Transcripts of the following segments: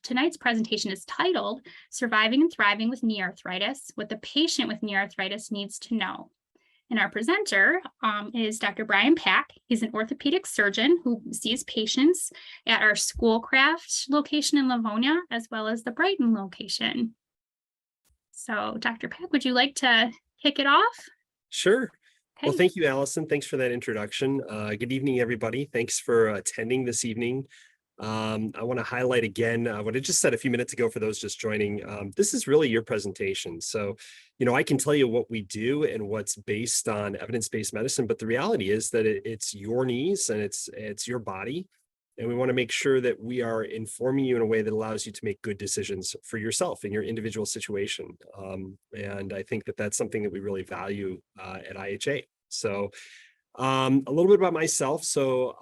tonight's presentation is titled Surviving and Thriving with Knee Arthritis, What the Patient with Knee Arthritis Needs to Know. And our presenter is Dr. Bryan Pack. He's an orthopedic surgeon who sees patients at our Schoolcraft location in Livonia, as well as the Brighton location. So Dr. Pack, would you like to kick it off? Sure. Okay. Well, thank you, Allison. Thanks for that introduction. Good evening, everybody. Thanks for attending this evening. I want to highlight again what I just said a few minutes ago for those just joining. This is really your presentation. So, I can tell you what we do and what's based on evidence-based medicine, but the reality is that it's your knees and it's your body. And we want to make sure that we are informing you in a way that allows you to make good decisions for yourself in your individual situation. And I think that that's something that we really value at IHA. So a little bit about myself. So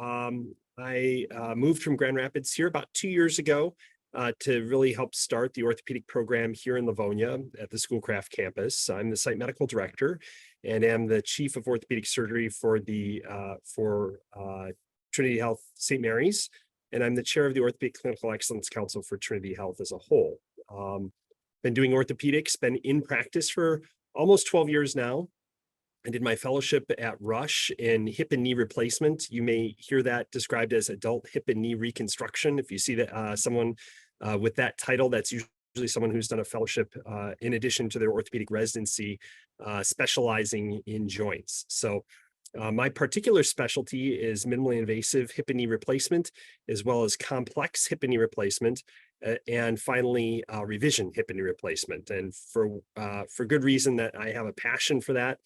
I moved from Grand Rapids here about 2 years ago to really help start the orthopedic program here in Livonia at the Schoolcraft campus. I'm the site medical director and am the chief of orthopedic surgery for Trinity Health St. Mary's, and I'm the chair of the Orthopedic Clinical Excellence Council for Trinity Health as a whole. Been doing orthopedics, been in practice for almost 12 years now. I did my fellowship at Rush in hip and knee replacement. You may hear that described as adult hip and knee reconstruction. If you see that someone with that title, that's usually someone who's done a fellowship in addition to their orthopedic residency, specializing in joints. So my particular specialty is minimally invasive hip and knee replacement, as well as complex hip and knee replacement, and finally revision hip and knee replacement. And for good reason that I have a passion for that.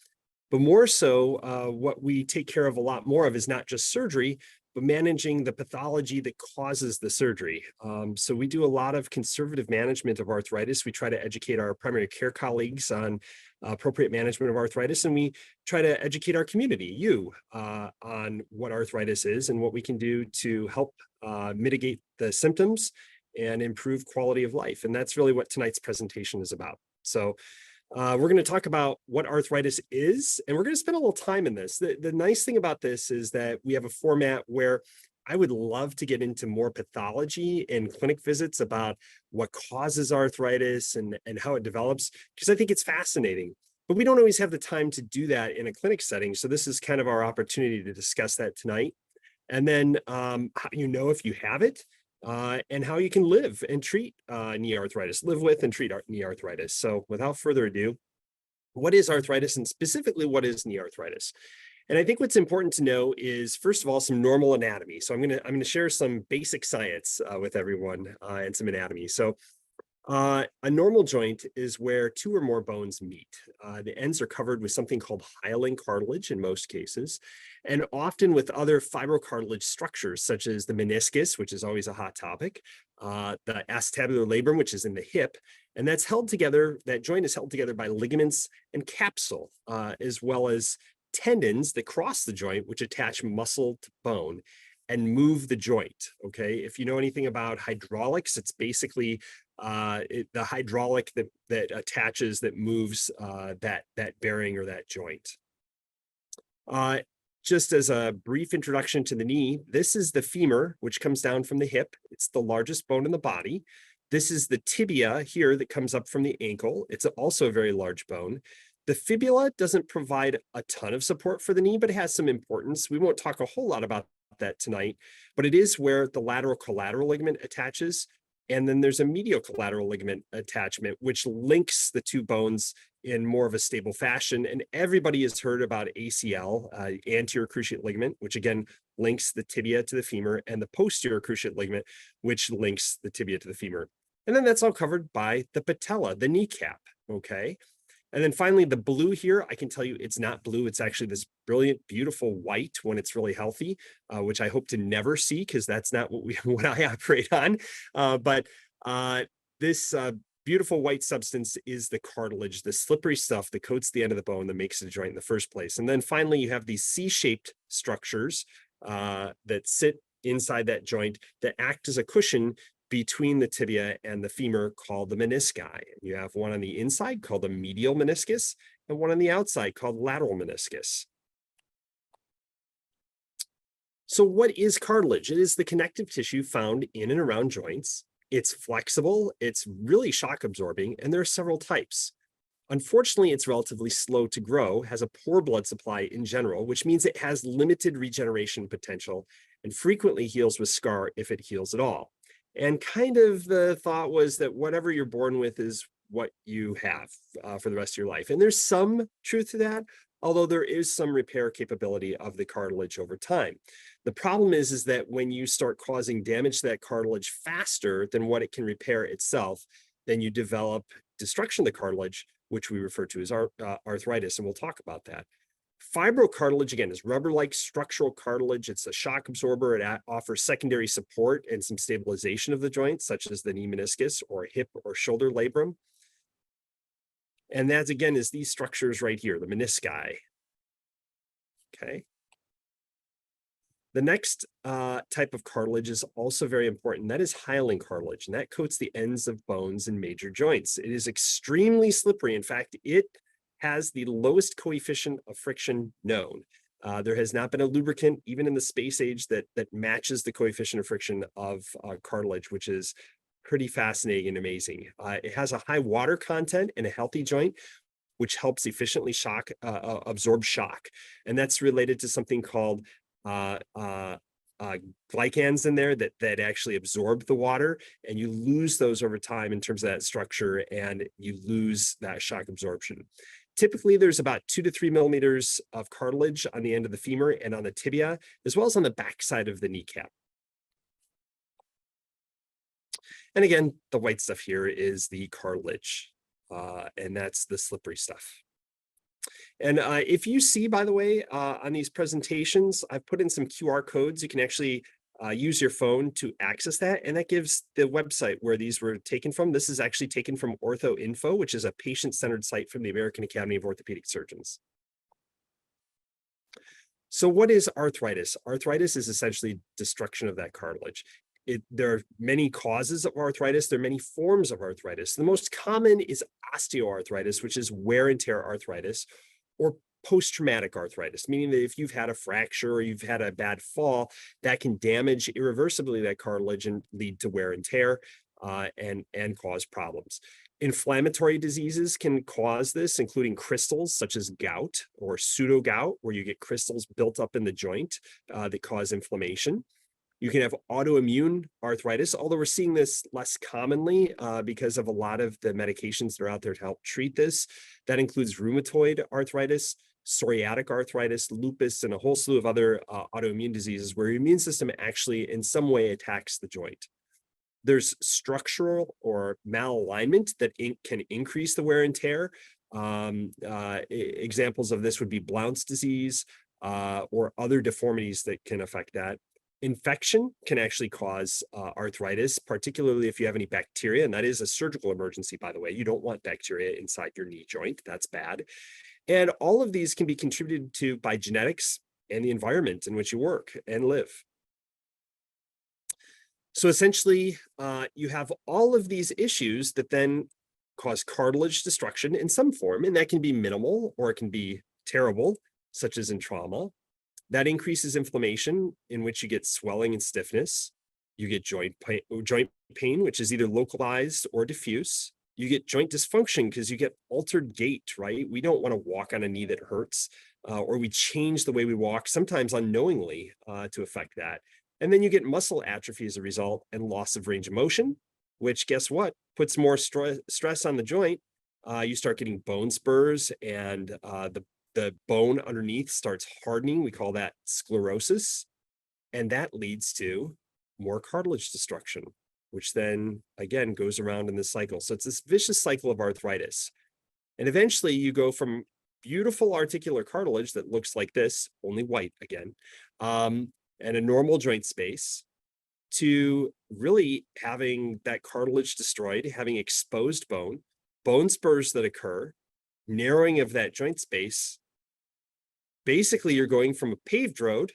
But more so, what we take care of a lot more of is not just surgery, but managing the pathology that causes the surgery. So we do a lot of conservative management of arthritis. We try to educate our primary care colleagues on appropriate management of arthritis, and we try to educate our community, you, on what arthritis is and what we can do to help mitigate the symptoms and improve quality of life. And that's really what tonight's presentation is about. So we're going to talk about what arthritis is, and we're going to spend a little time in this. The nice thing about this is that we have a format where I would love to get into more pathology and clinic visits about what causes arthritis and how it develops, because I think it's fascinating. But we don't always have the time to do that in a clinic setting. So this is kind of our opportunity to discuss that tonight. And then how you know if you have it, and how you can live and treat knee arthritis, live with and treat knee arthritis. So without further ado, what is arthritis, and specifically what is knee arthritis? And I think what's important to know is, first of all, some normal anatomy. So I'm gonna share some basic science with everyone and some anatomy. So a normal joint is where two or more bones meet. The ends are covered with something called hyaline cartilage in most cases, and often with other fibrocartilage structures, such as the meniscus, which is always a hot topic, the acetabular labrum, which is in the hip, and that's held together, that joint is held together by ligaments and capsule, as well as tendons that cross the joint, which attach muscle to bone and move the joint, okay? If you know anything about hydraulics, it's basically the hydraulic that attaches, that moves that bearing or that joint. Just as a brief introduction to the knee, this is the femur, which comes down from the hip. It's the largest bone in the body. This is the tibia here that comes up from the ankle. It's also a very large bone. The fibula doesn't provide a ton of support for the knee, but it has some importance. We won't talk a whole lot about that tonight, but it is where the lateral collateral ligament attaches. And then there's a medial collateral ligament attachment, which links the two bones in more of a stable fashion. And everybody has heard about ACL, anterior cruciate ligament, which again links the tibia to the femur, and the posterior cruciate ligament, which links the tibia to the femur. And then that's all covered by the patella, the kneecap, okay? And then finally, the blue here, I can tell you it's not blue. It's actually this brilliant, beautiful white when it's really healthy, which I hope to never see, because that's not what I operate on. But this beautiful white substance is the cartilage, the slippery stuff that coats the end of the bone that makes the joint in the first place. And then finally, you have these C-shaped structures that sit inside that joint that act as a cushion between the tibia and the femur, called the menisci. You have one on the inside called the medial meniscus and one on the outside called lateral meniscus. So what is cartilage? It is the connective tissue found in and around joints. It's flexible, it's really shock absorbing, and there are several types. Unfortunately, it's relatively slow to grow, has a poor blood supply in general, which means it has limited regeneration potential and frequently heals with scar if it heals at all. And kind of the thought was that whatever you're born with is what you have for the rest of your life. And there's some truth to that, although there is some repair capability of the cartilage over time. The problem is that when you start causing damage to that cartilage faster than what it can repair itself, then you develop destruction of the cartilage, which we refer to as arthritis, and we'll talk about that. Fibrocartilage, again, is rubber-like structural cartilage. It's a shock absorber. It offers secondary support and some stabilization of the joints, such as the knee meniscus or hip or shoulder labrum. And that, again, is these structures right here, the menisci. Okay. The next type of cartilage is also very important. That is hyaline cartilage, and that coats the ends of bones and major joints. It is extremely slippery. In fact, it has the lowest coefficient of friction known. There has not been a lubricant, even in the space age, that matches the coefficient of friction of cartilage, which is pretty fascinating and amazing. It has a high water content in a healthy joint, which helps efficiently absorb shock. And that's related to something called glycans in there that actually absorb the water, and you lose those over time in terms of that structure, and you lose that shock absorption. Typically, there's about 2 to 3 millimeters of cartilage on the end of the femur and on the tibia, as well as on the backside of the kneecap. And again, the white stuff here is the cartilage, and that's the slippery stuff. And if you see, by the way, on these presentations, I've put in some QR codes. You can actually use your phone to access that, and that gives the website where these were taken from. This is actually taken from OrthoInfo, which is a patient-centered site from the American Academy of Orthopaedic Surgeons. So what is arthritis? Arthritis is essentially destruction of that cartilage. There are many causes of arthritis. There are many forms of arthritis. The most common is osteoarthritis, which is wear and tear arthritis, or post-traumatic arthritis, meaning that if you've had a fracture or you've had a bad fall, that can damage irreversibly that cartilage and lead to wear and tear and cause problems. Inflammatory diseases can cause this, including crystals such as gout or pseudo-gout, where you get crystals built up in the joint that cause inflammation. You can have autoimmune arthritis, although we're seeing this less commonly because of a lot of the medications that are out there to help treat this. That includes rheumatoid arthritis, psoriatic arthritis, lupus, and a whole slew of other autoimmune diseases where your immune system actually in some way attacks the joint. There's structural or malalignment that can increase the wear and tear. Examples of this would be Blount's disease or other deformities that can affect that. Infection can actually cause arthritis, particularly if you have any bacteria, and that is a surgical emergency, by the way. You don't want bacteria inside your knee joint. That's bad. And all of these can be contributed to by genetics and the environment in which you work and live. So essentially, you have all of these issues that then cause cartilage destruction in some form, and that can be minimal or it can be terrible, such as in trauma. That increases inflammation, in which you get swelling and stiffness. You get joint pain, which is either localized or diffuse. You get joint dysfunction because you get altered gait, right? We don't want to walk on a knee that hurts, or we change the way we walk, sometimes unknowingly, to affect that. And then you get muscle atrophy as a result and loss of range of motion, which, guess what, puts more stress on the joint. You start getting bone spurs, and the bone underneath starts hardening. We call that sclerosis. And that leads to more cartilage destruction, which then, again, goes around in this cycle. So it's this vicious cycle of arthritis. And eventually you go from beautiful articular cartilage that looks like this, only white again, and a normal joint space, to really having that cartilage destroyed, having exposed bone, bone spurs that occur, narrowing of that joint space. Basically, you're going from a paved road,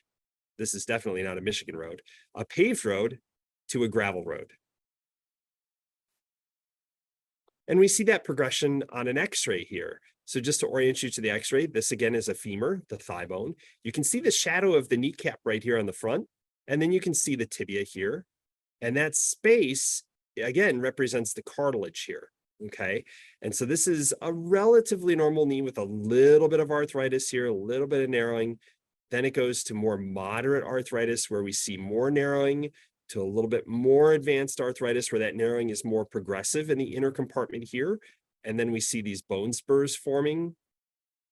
this is definitely not a Michigan road, a paved road to a gravel road. And we see that progression on an X-ray here. So just to orient you to the X-ray, this again is a femur, the thigh bone. You can see the shadow of the kneecap right here on the front, and then you can see the tibia here. And that space again, represents the cartilage here. Okay. And so this is a relatively normal knee with a little bit of arthritis here, a little bit of narrowing. Then it goes to more moderate arthritis where we see more narrowing, to a little bit more advanced arthritis where that narrowing is more progressive in the inner compartment here. And then we see these bone spurs forming.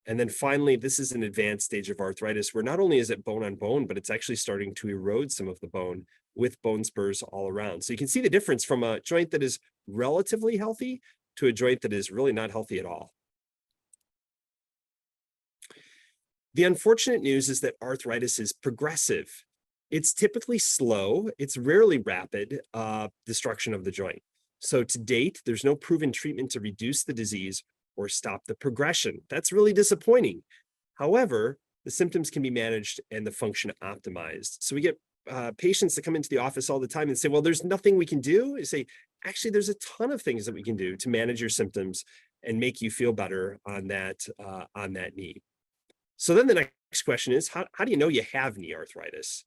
And then finally, this is an advanced stage of arthritis where not only is it bone on bone, but it's actually starting to erode some of the bone with bone spurs all around. So you can see the difference from a joint that is relatively healthy to a joint that is really not healthy at all. The unfortunate news is that arthritis is progressive. It's typically slow. It's rarely rapid destruction of the joint. So to date, there's no proven treatment to reduce the disease or stop the progression. That's really disappointing. However, the symptoms can be managed and the function optimized. So we get patients that come into the office all the time and say, well, there's nothing we can do. I say, actually, there's a ton of things that we can do to manage your symptoms and make you feel better on that knee. So then the next question is, how do you know you have knee arthritis?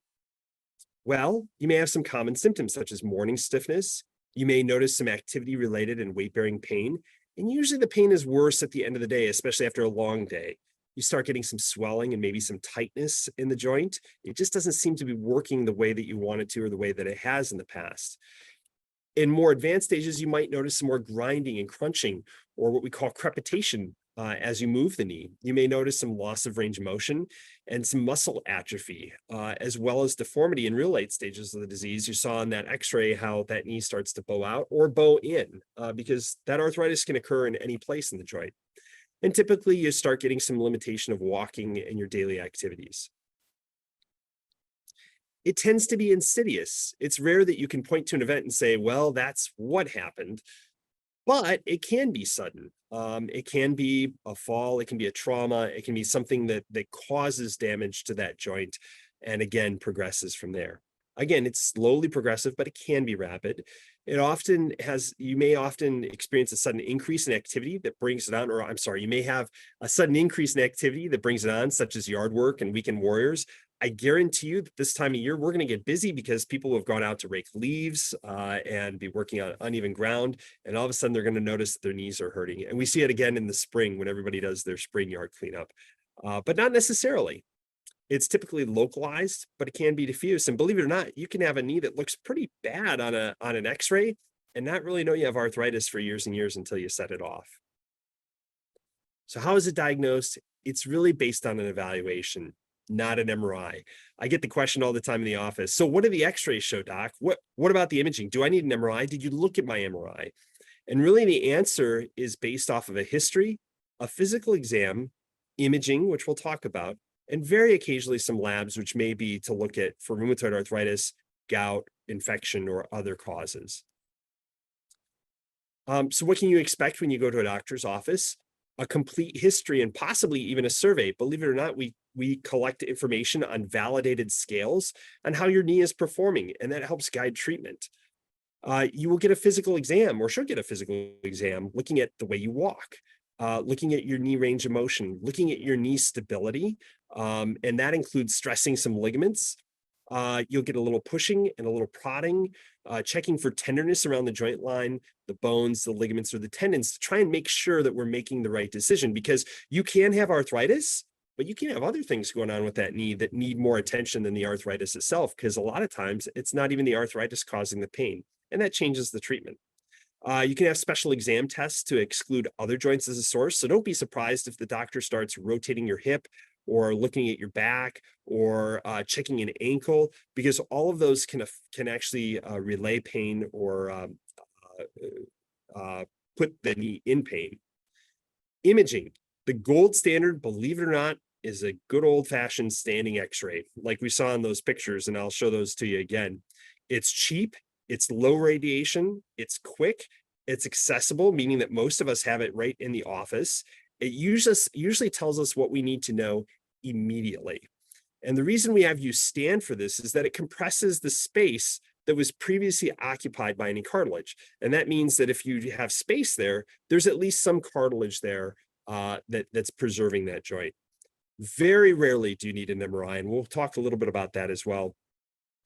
Well, you may have some common symptoms such as morning stiffness. You may notice some activity-related and weight-bearing pain. And usually the pain is worse at the end of the day, especially after a long day. You start getting some swelling and maybe some tightness in the joint. It just doesn't seem to be working the way that you want it to or the way that it has in the past. In more advanced stages, you might notice some more grinding and crunching, or what we call crepitation as you move the knee. You may notice some loss of range of motion and some muscle atrophy, as well as deformity in real late stages of the disease. You saw in that x-ray how that knee starts to bow out or bow in, because that arthritis can occur in any place in the joint. And typically you start getting some limitation of walking in your daily activities. It tends to be insidious. It's rare that you can point to an event and say, well, that's what happened. But it can be sudden. It can be a fall, it can be a trauma, it can be something that causes damage to that joint and again progresses from there. Again, it's slowly progressive, but it can be rapid. You may often experience a sudden increase in activity that brings it on, or I'm sorry, you may have a sudden increase in activity that brings it on, such as yard work and weekend warriors. I guarantee you that this time of year, we're going to get busy because people have gone out to rake leaves and be working on uneven ground. And all of a sudden, they're going to notice that their knees are hurting. And we see it again in the spring when everybody does their spring yard cleanup, but not necessarily. It's typically localized, but it can be diffuse. And believe it or not, you can have a knee that looks pretty bad on an x-ray and not really know you have arthritis for years and years until you set it off. So how is it diagnosed? It's really based on an evaluation, not an MRI. I get the question all the time in the office. So what do the x-rays show, doc? What about the imaging? Do I need an MRI? Did you look at my MRI? And really the answer is based off of a history, a physical exam, imaging, which we'll talk about, and very occasionally some labs, which may be to look at for rheumatoid arthritis, gout, infection, or other causes. So what can you expect when you go to a doctor's office? A complete history and possibly even a survey. Believe it or not, we collect information on validated scales on how your knee is performing, and that helps guide treatment. You will get a physical exam or should get a physical exam looking at the way you walk, looking at your knee range of motion, looking at your knee stability, and that includes stressing some ligaments. You'll get a little pushing and a little prodding, checking for tenderness around the joint line, the bones, the ligaments, or the tendons to try and make sure that we're making the right decision, because you can have arthritis, but you can have other things going on with that knee that need more attention than the arthritis itself, because a lot of times it's not even the arthritis causing the pain, and that changes the treatment. You can have special exam tests to exclude other joints as a source. So don't be surprised if the doctor starts rotating your hip or looking at your back or checking an ankle, because all of those can actually relay pain or put the knee in pain. Imaging, the gold standard, believe it or not, is a good old-fashioned standing x-ray, like we saw in those pictures, and I'll show those to you again. It's cheap, it's low radiation, it's quick, it's accessible, meaning that most of us have it right in the office. It usually tells us what we need to know immediately. And the reason we have you stand for this is that it compresses the space that was previously occupied by any cartilage. And that means that if you have space there, there's at least some cartilage there that's preserving that joint. Very rarely do you need an MRI, and we'll talk a little bit about that as well.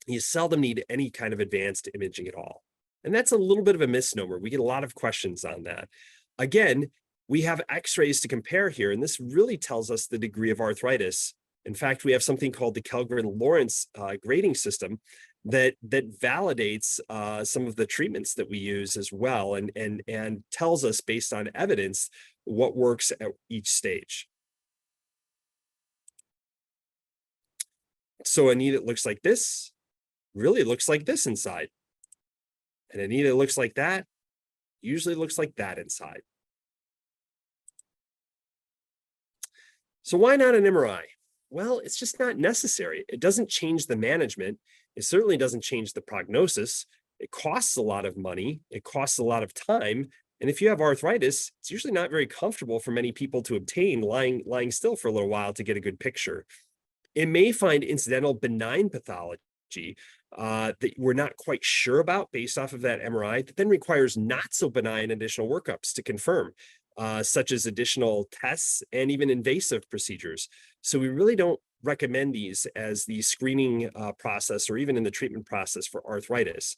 You seldom need any kind of advanced imaging at all. And that's a little bit of a misnomer. We get a lot of questions on that. Again, we have x-rays to compare here, and this really tells us the degree of arthritis. In fact, we have something called the Kellgren-Lawrence grading system that validates some of the treatments that we use as well, and tells us based on evidence what works at each stage. So a knee that looks like this really looks like this inside. And a knee that looks like that usually looks like that inside. So why not an MRI? Well, it's just not necessary. It doesn't change the management. It certainly doesn't change the prognosis. It costs a lot of money. It costs a lot of time. And if you have arthritis, it's usually not very comfortable for many people to obtain lying still for a little while to get a good picture. It may find incidental benign pathology that we're not quite sure about based off of that MRI, that then requires not so benign additional workups to confirm, such as additional tests and even invasive procedures. So we really don't recommend these as the screening process or even in the treatment process for arthritis.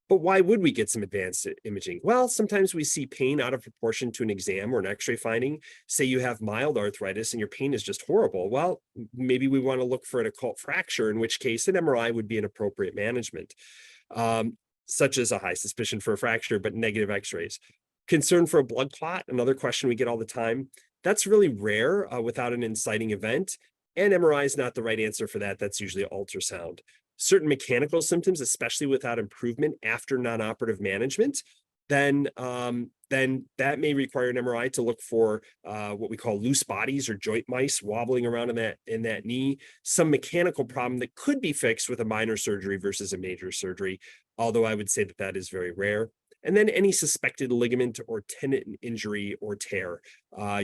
But why would we get some advanced imaging? Well, sometimes we see pain out of proportion to an exam or an x-ray finding. Say you have mild arthritis and your pain is just horrible. Well, maybe we want to look for an occult fracture, in which case an MRI would be an appropriate management, such as a high suspicion for a fracture, but negative x-rays. Concern for a blood clot, another question we get all the time. That's really rare without an inciting event, and MRI is not the right answer for that. That's usually ultrasound. Certain mechanical symptoms, especially without improvement after non-operative management, then that may require an MRI to look for what we call loose bodies or joint mice wobbling around in that knee, some mechanical problem that could be fixed with a minor surgery versus a major surgery, although I would say that that is very rare. And then any suspected ligament or tendon injury or tear.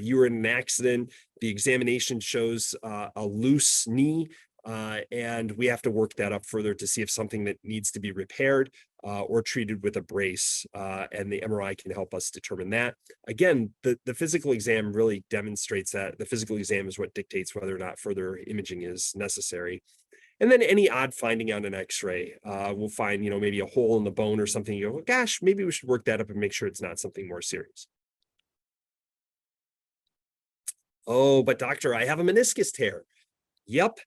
You were in an accident, the examination shows a loose knee, and we have to work that up further to see if something that needs to be repaired or treated with a brace, and the MRI can help us determine that. Again, the physical exam really demonstrates that. The physical exam is what dictates whether or not further imaging is necessary. And then any odd finding on an x-ray, we'll find, maybe a hole in the bone or something. You go, well, gosh, maybe we should work that up and make sure it's not something more serious. Oh, but doctor, I have a meniscus tear. Yep.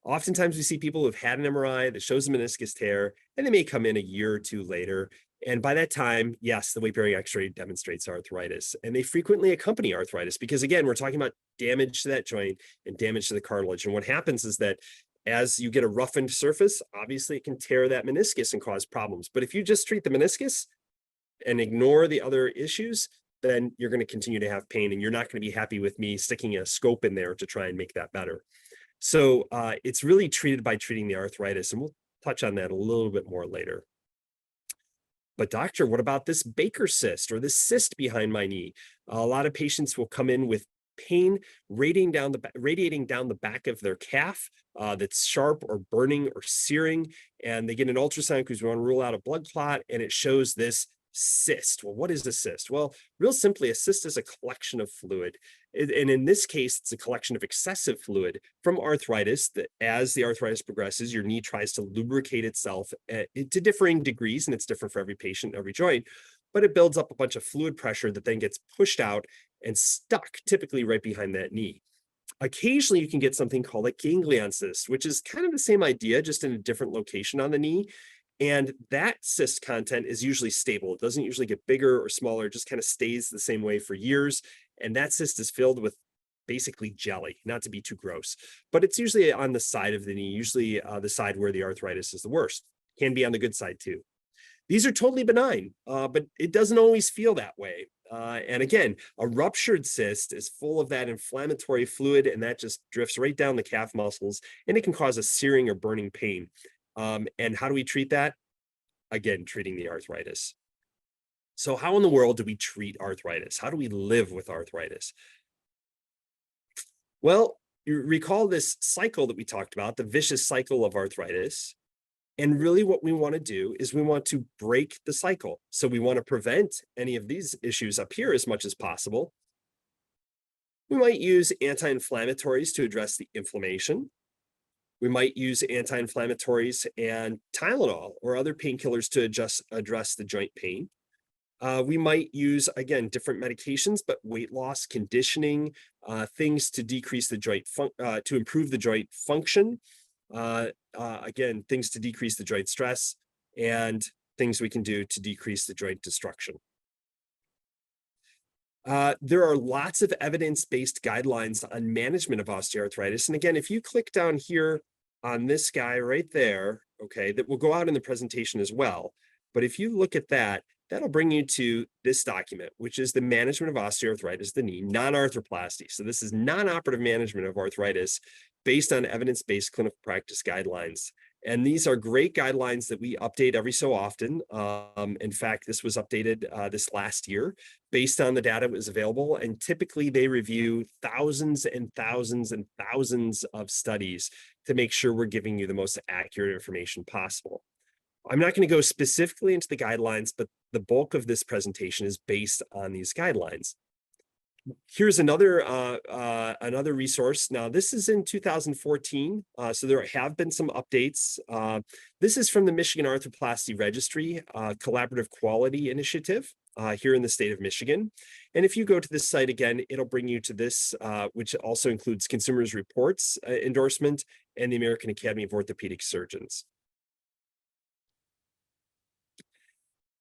Oftentimes we see people who've had an MRI that shows a meniscus tear, and they may come in a year or two later. And by that time, yes, the weight-bearing x-ray demonstrates arthritis. And they frequently accompany arthritis because, again, we're talking about damage to that joint and damage to the cartilage. And what happens is that as you get a roughened surface, obviously it can tear that meniscus and cause problems. But if you just treat the meniscus and ignore the other issues, then you're going to continue to have pain, and you're not going to be happy with me sticking a scope in there to try and make that better. So it's really treated by treating the arthritis, and we'll touch on that a little bit more later. But doctor, what about this Baker cyst or this cyst behind my knee? A lot of patients will come in with pain radiating down the back of their calf that's sharp or burning or searing, and they get an ultrasound because we want to rule out a blood clot, and it shows this cyst. Well, what is a cyst? Well, real simply, a cyst is a collection of fluid. And in this case, it's a collection of excessive fluid from arthritis that as the arthritis progresses, your knee tries to lubricate itself to differing degrees, and it's different for every patient, every joint, but it builds up a bunch of fluid pressure that then gets pushed out and stuck typically right behind that knee. Occasionally, you can get something called a ganglion cyst, which is kind of the same idea, just in a different location on the knee. And that cyst content is usually stable. It doesn't usually get bigger or smaller, it just kind of stays the same way for years. And that cyst is filled with basically jelly, not to be too gross, but it's usually on the side of the knee, usually the side where the arthritis is the worst. Can be on the good side too. These are totally benign, but it doesn't always feel that way. And again, a ruptured cyst is full of that inflammatory fluid, and that just drifts right down the calf muscles, and it can cause a searing or burning pain. And how do we treat that? Again, treating the arthritis. So how in the world do we treat arthritis? How do we live with arthritis? Well, you recall this cycle that we talked about, the vicious cycle of arthritis. And really what we want to do is we want to break the cycle. So we want to prevent any of these issues up here as much as possible. We might use anti-inflammatories to address the inflammation. We might use anti-inflammatories and Tylenol or other painkillers to address the joint pain. We might use, again, different medications, but weight loss, conditioning, things to decrease the to improve the joint function. Again, things to decrease the joint stress, and things we can do to decrease the joint destruction. There are lots of evidence-based guidelines on management of osteoarthritis. And again, if you click down here on this guy right there, okay, that will go out in the presentation as well. But if you look at that, that'll bring you to this document, which is the management of osteoarthritis of the knee, non-arthroplasty. So this is non-operative management of arthritis based on evidence-based clinical practice guidelines. And these are great guidelines that we update every so often. In fact, this was updated this last year based on the data that was available. And typically they review thousands and thousands and thousands of studies to make sure we're giving you the most accurate information possible. I'm not going to go specifically into the guidelines, but the bulk of this presentation is based on these guidelines. Here's another resource. Now, this is in 2014, so there have been some updates. This is from the Michigan Arthroplasty Registry, Collaborative Quality Initiative here in the state of Michigan. And if you go to this site again, it'll bring you to this, which also includes Consumers Reports endorsement and the American Academy of Orthopaedic Surgeons.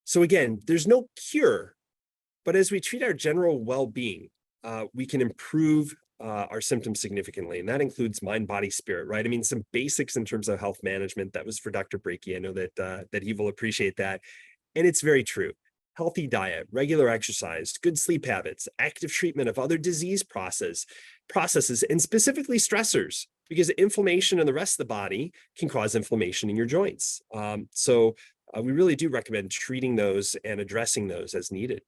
So again, there's no cure, but as we treat our general well-being, we can improve our symptoms significantly. And that includes mind, body, spirit, right? I mean, some basics in terms of health management. That was for Dr. Breaky. I know that he will appreciate that. And it's very true. Healthy diet, regular exercise, good sleep habits, active treatment of other disease processes, and specifically stressors, because inflammation in the rest of the body can cause inflammation in your joints. We really do recommend treating those and addressing those as needed.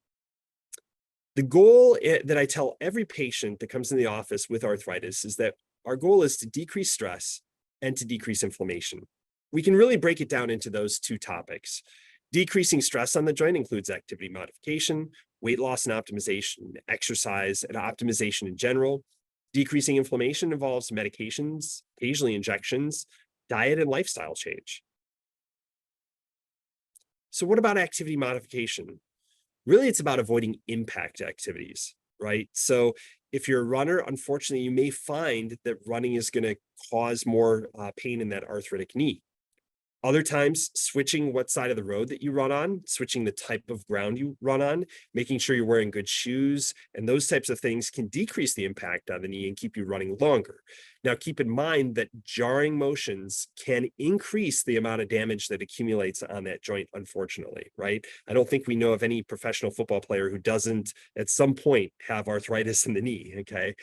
The goal that I tell every patient that comes in the office with arthritis is that our goal is to decrease stress and to decrease inflammation. We can really break it down into those two topics. Decreasing stress on the joint includes activity modification, weight loss and optimization, exercise and optimization in general. Decreasing inflammation involves medications, occasionally injections, diet and lifestyle change. So what about activity modification? Really, it's about avoiding impact activities, right? So if you're a runner, unfortunately, you may find that running is going to cause more pain in that arthritic knee. Other times, switching what side of the road that you run on, switching the type of ground you run on, making sure you're wearing good shoes, and those types of things can decrease the impact on the knee and keep you running longer. Now, keep in mind that jarring motions can increase the amount of damage that accumulates on that joint, unfortunately, right? I don't think we know of any professional football player who doesn't at some point have arthritis in the knee, okay?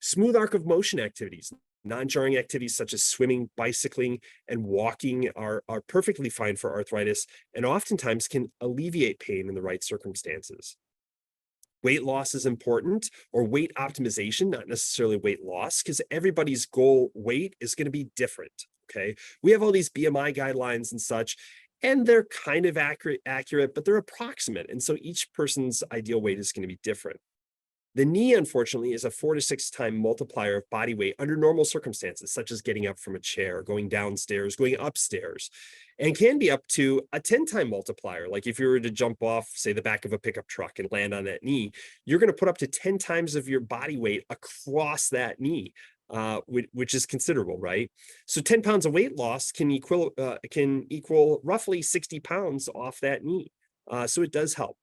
Smooth arc of motion activities. Non-jarring activities such as swimming, bicycling, and walking are perfectly fine for arthritis and oftentimes can alleviate pain in the right circumstances. Weight loss is important, or weight optimization, not necessarily weight loss, because everybody's goal weight is going to be different, okay? We have all these BMI guidelines and such, and they're kind of accurate, but they're approximate. And so each person's ideal weight is going to be different. The knee, unfortunately, is a 4 to 6 time multiplier of body weight under normal circumstances, such as getting up from a chair, going downstairs, going upstairs, and can be up to a 10-time multiplier. Like if you were to jump off, say, the back of a pickup truck and land on that knee, you're going to put up to 10 times of your body weight across that knee, which is considerable, right? So 10 pounds of weight loss can equal roughly 60 pounds off that knee. So it does help.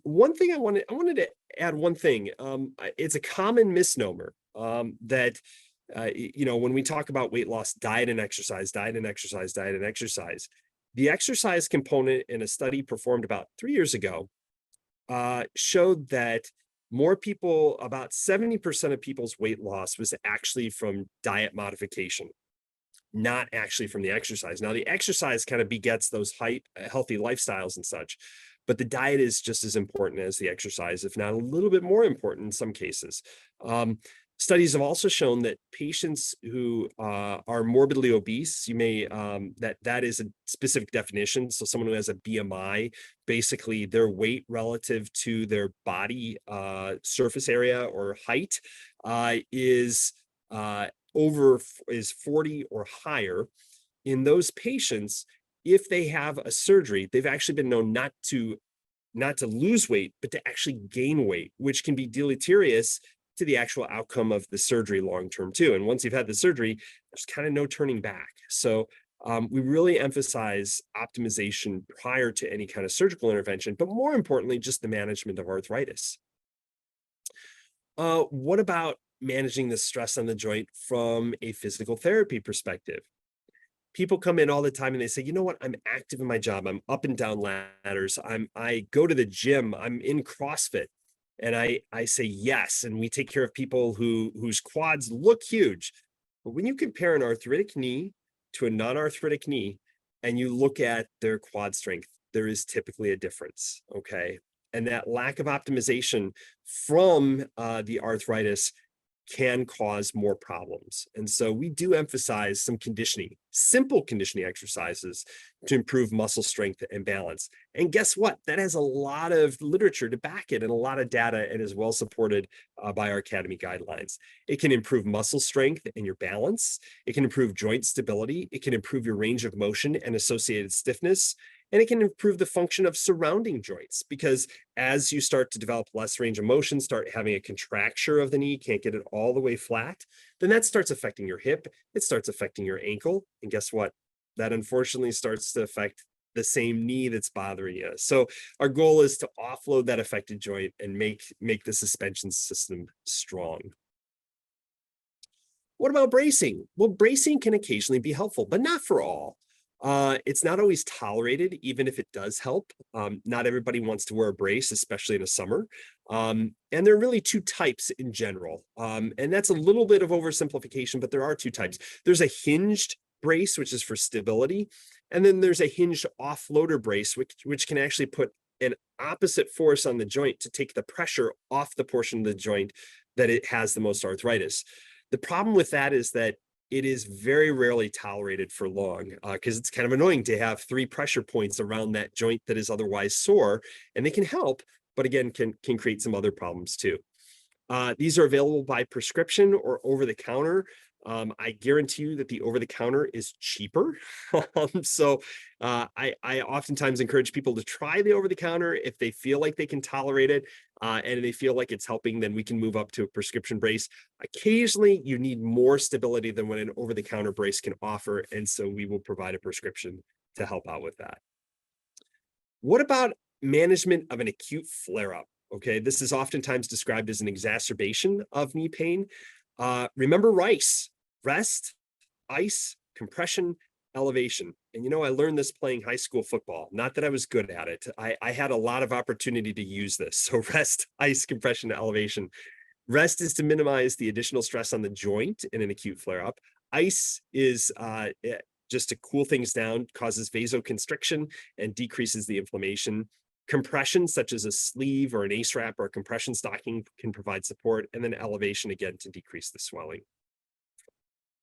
One thing I wanted to add one thing. It's a common misnomer that, when we talk about weight loss, diet and exercise, the exercise component in a study performed about 3 years ago showed that more people, about 70% of people's weight loss was actually from diet modification, not actually from the exercise. Now, the exercise kind of begets those healthy lifestyles and such, but the diet is just as important as the exercise, if not a little bit more important in some cases. Studies have also shown that patients who are morbidly obese, you may that is a specific definition. So someone who has a BMI, basically their weight relative to their body surface area or height is is 40 or higher. In those patients, if they have a surgery, they've actually been known not to lose weight, but to actually gain weight, which can be deleterious to the actual outcome of the surgery long term too. And once you've had the surgery, there's kind of no turning back. So we really emphasize optimization prior to any kind of surgical intervention, but more importantly, just the management of arthritis. What about managing the stress on the joint from a physical therapy perspective? People come in all the time and they say, you know what, I'm active in my job. I'm up and down ladders. I go to the gym. I'm in CrossFit. And I say yes. And we take care of people whose quads look huge. But when you compare an arthritic knee to a non-arthritic knee, and you look at their quad strength, there is typically a difference. Okay. And that lack of optimization from the arthritis can cause more problems. And so we do emphasize some conditioning, simple conditioning exercises to improve muscle strength and balance. And guess what? That has a lot of literature to back it and a lot of data and is well supported by our Academy guidelines. It can improve muscle strength and your balance. It can improve joint stability. It can improve your range of motion and associated stiffness. And it can improve the function of surrounding joints, because as you start to develop less range of motion, start having a contracture of the knee, can't get it all the way flat, then that starts affecting your hip, it starts affecting your ankle. And guess what? That unfortunately starts to affect the same knee that's bothering you. So our goal is to offload that affected joint and make the suspension system strong. What about bracing? Well, bracing can occasionally be helpful, but not for all. It's not always tolerated, even if it does help. Not everybody wants to wear a brace, especially in the summer. And there are really two types in general. And that's a little bit of oversimplification, but there are two types. There's a hinged brace, which is for stability. And then there's a hinged offloader brace, which can actually put an opposite force on the joint to take the pressure off the portion of the joint that it has the most arthritis. The problem with that is that it is very rarely tolerated for long, because it's kind of annoying to have 3 pressure points around that joint that is otherwise sore, and they can help, but again, can create some other problems too. These are available by prescription or over the counter. I guarantee you that the over the counter is cheaper. So I oftentimes encourage people to try the over the counter if they feel like they can tolerate it, and they feel like it's helping, then we can move up to a prescription brace. Occasionally you need more stability than what an over the counter brace can offer. And so we will provide a prescription to help out with that. What about management of an acute flare-up? Okay, this is oftentimes described as an exacerbation of knee pain. Remember RICE: rest, ice, compression, elevation. And I learned this playing high school football. Not that I was good at it. I had a lot of opportunity to use this. So rest, ice, compression, elevation. Rest is to minimize the additional stress on the joint in an acute flare-up. Ice is just to cool things down, causes vasoconstriction and decreases the inflammation. Compression, such as a sleeve or an ACE wrap or a compression stocking, can provide support. And then elevation, again, to decrease the swelling.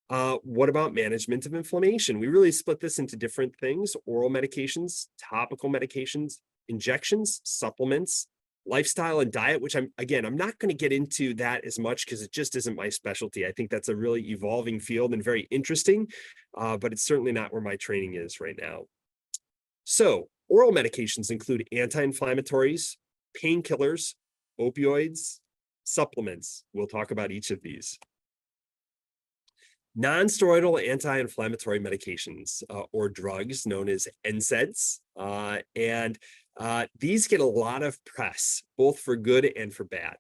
What about management of inflammation? We really split this into different things: oral medications, topical medications, injections, supplements, lifestyle and diet, which I'm not going to get into that as much because it just isn't my specialty. I think that's a really evolving field and very interesting, but it's certainly not where my training is right now. So oral medications include anti-inflammatories, painkillers, opioids, supplements. We'll talk about each of these. Non-steroidal anti-inflammatory medications or drugs known as NSAIDs. These get a lot of press, both for good and for bad.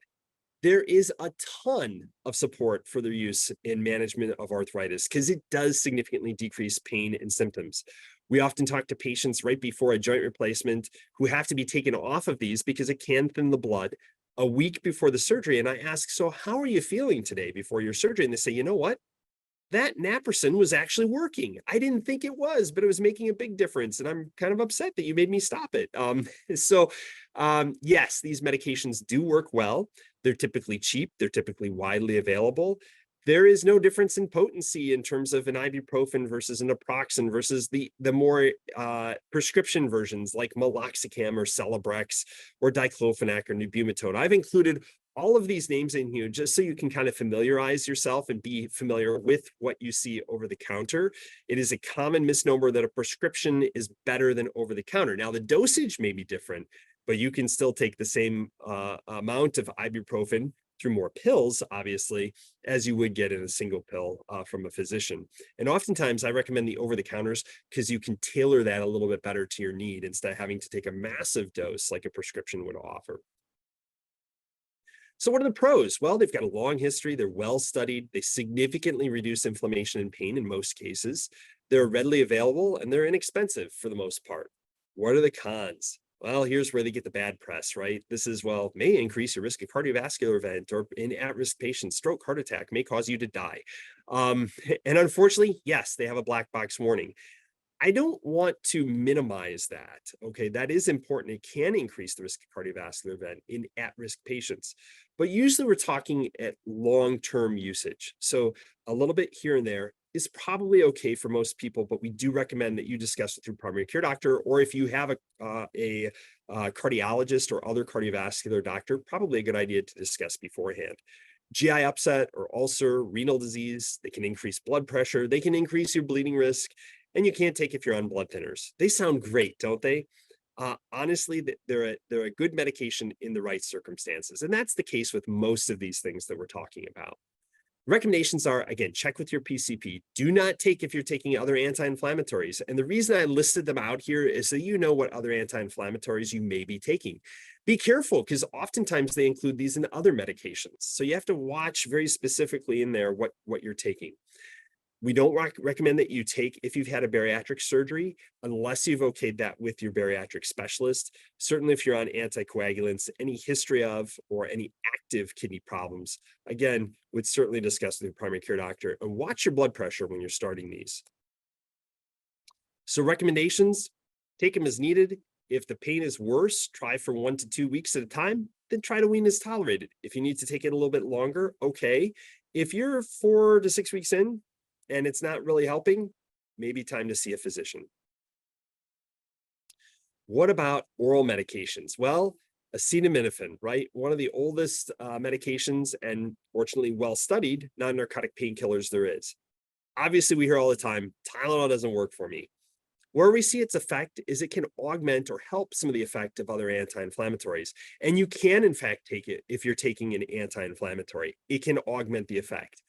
There is a ton of support for their use in management of arthritis because it does significantly decrease pain and symptoms. We often talk to patients right before a joint replacement who have to be taken off of these because it can thin the blood a week before the surgery. And I ask, so how are you feeling today before your surgery? And they say, you know what? That naproxen was actually working. I didn't think it was, but it was making a big difference. And I'm kind of upset that you made me stop it. Yes, these medications do work well. They're typically cheap. They're typically widely available. There is no difference in potency in terms of an ibuprofen versus an naproxen versus the more prescription versions like meloxicam or Celebrex or diclofenac or nubumetone. I've included all of these names in here just so you can kind of familiarize yourself and be familiar with what you see over the counter. It is a common misnomer that a prescription is better than over the counter. Now, the dosage may be different, but you can still take the same amount of ibuprofen through more pills, obviously, as you would get in a single pill from a physician. And oftentimes I recommend the over-the-counters because you can tailor that a little bit better to your need instead of having to take a massive dose like a prescription would offer. So what are the pros? Well, they've got a long history. They're well studied. They significantly reduce inflammation and pain in most cases. They're readily available and they're inexpensive for the most part. What are the cons? Well, here's where they get the bad press, right? This is, well, may increase your risk of cardiovascular event or in at-risk patients, stroke, heart attack, may cause you to die. And unfortunately, yes, they have a black box warning. I don't want to minimize that. Okay, that is important. It can increase the risk of cardiovascular event in at-risk patients, but usually we're talking at long-term usage. So a little bit here and there is probably okay for most people, but we do recommend that you discuss with your primary care doctor, or if you have a cardiologist or other cardiovascular doctor, probably a good idea to discuss beforehand. GI upset or ulcer, renal disease, they can increase blood pressure, they can increase your bleeding risk, and you can't take if you're on blood thinners. They sound great, don't they? Honestly, they're a good medication in the right circumstances. And that's the case with most of these things that we're talking about. Recommendations are, again, check with your PCP. Do not take if you're taking other anti-inflammatories. And the reason I listed them out here is so you know what other anti-inflammatories you may be taking. Be careful because oftentimes they include these in other medications. So you have to watch very specifically in there what you're taking. We don't recommend that you take if you've had a bariatric surgery, unless you've okayed that with your bariatric specialist. Certainly if you're on anticoagulants, any history of or any active kidney problems, again, would certainly discuss with your primary care doctor and watch your blood pressure when you're starting these. So recommendations, take them as needed. If the pain is worse, try for 1 to 2 weeks at a time, then try to wean as tolerated. If you need to take it a little bit longer, okay. If you're 4 to 6 weeks in, and it's not really helping, maybe time to see a physician. What about oral medications? Well, acetaminophen, right? One of the oldest medications and fortunately well-studied non-narcotic painkillers there is. Obviously, we hear all the time, Tylenol doesn't work for me. Where we see its effect is it can augment or help some of the effect of other anti-inflammatories. And you can, in fact, take it if you're taking an anti-inflammatory. It can augment the effect.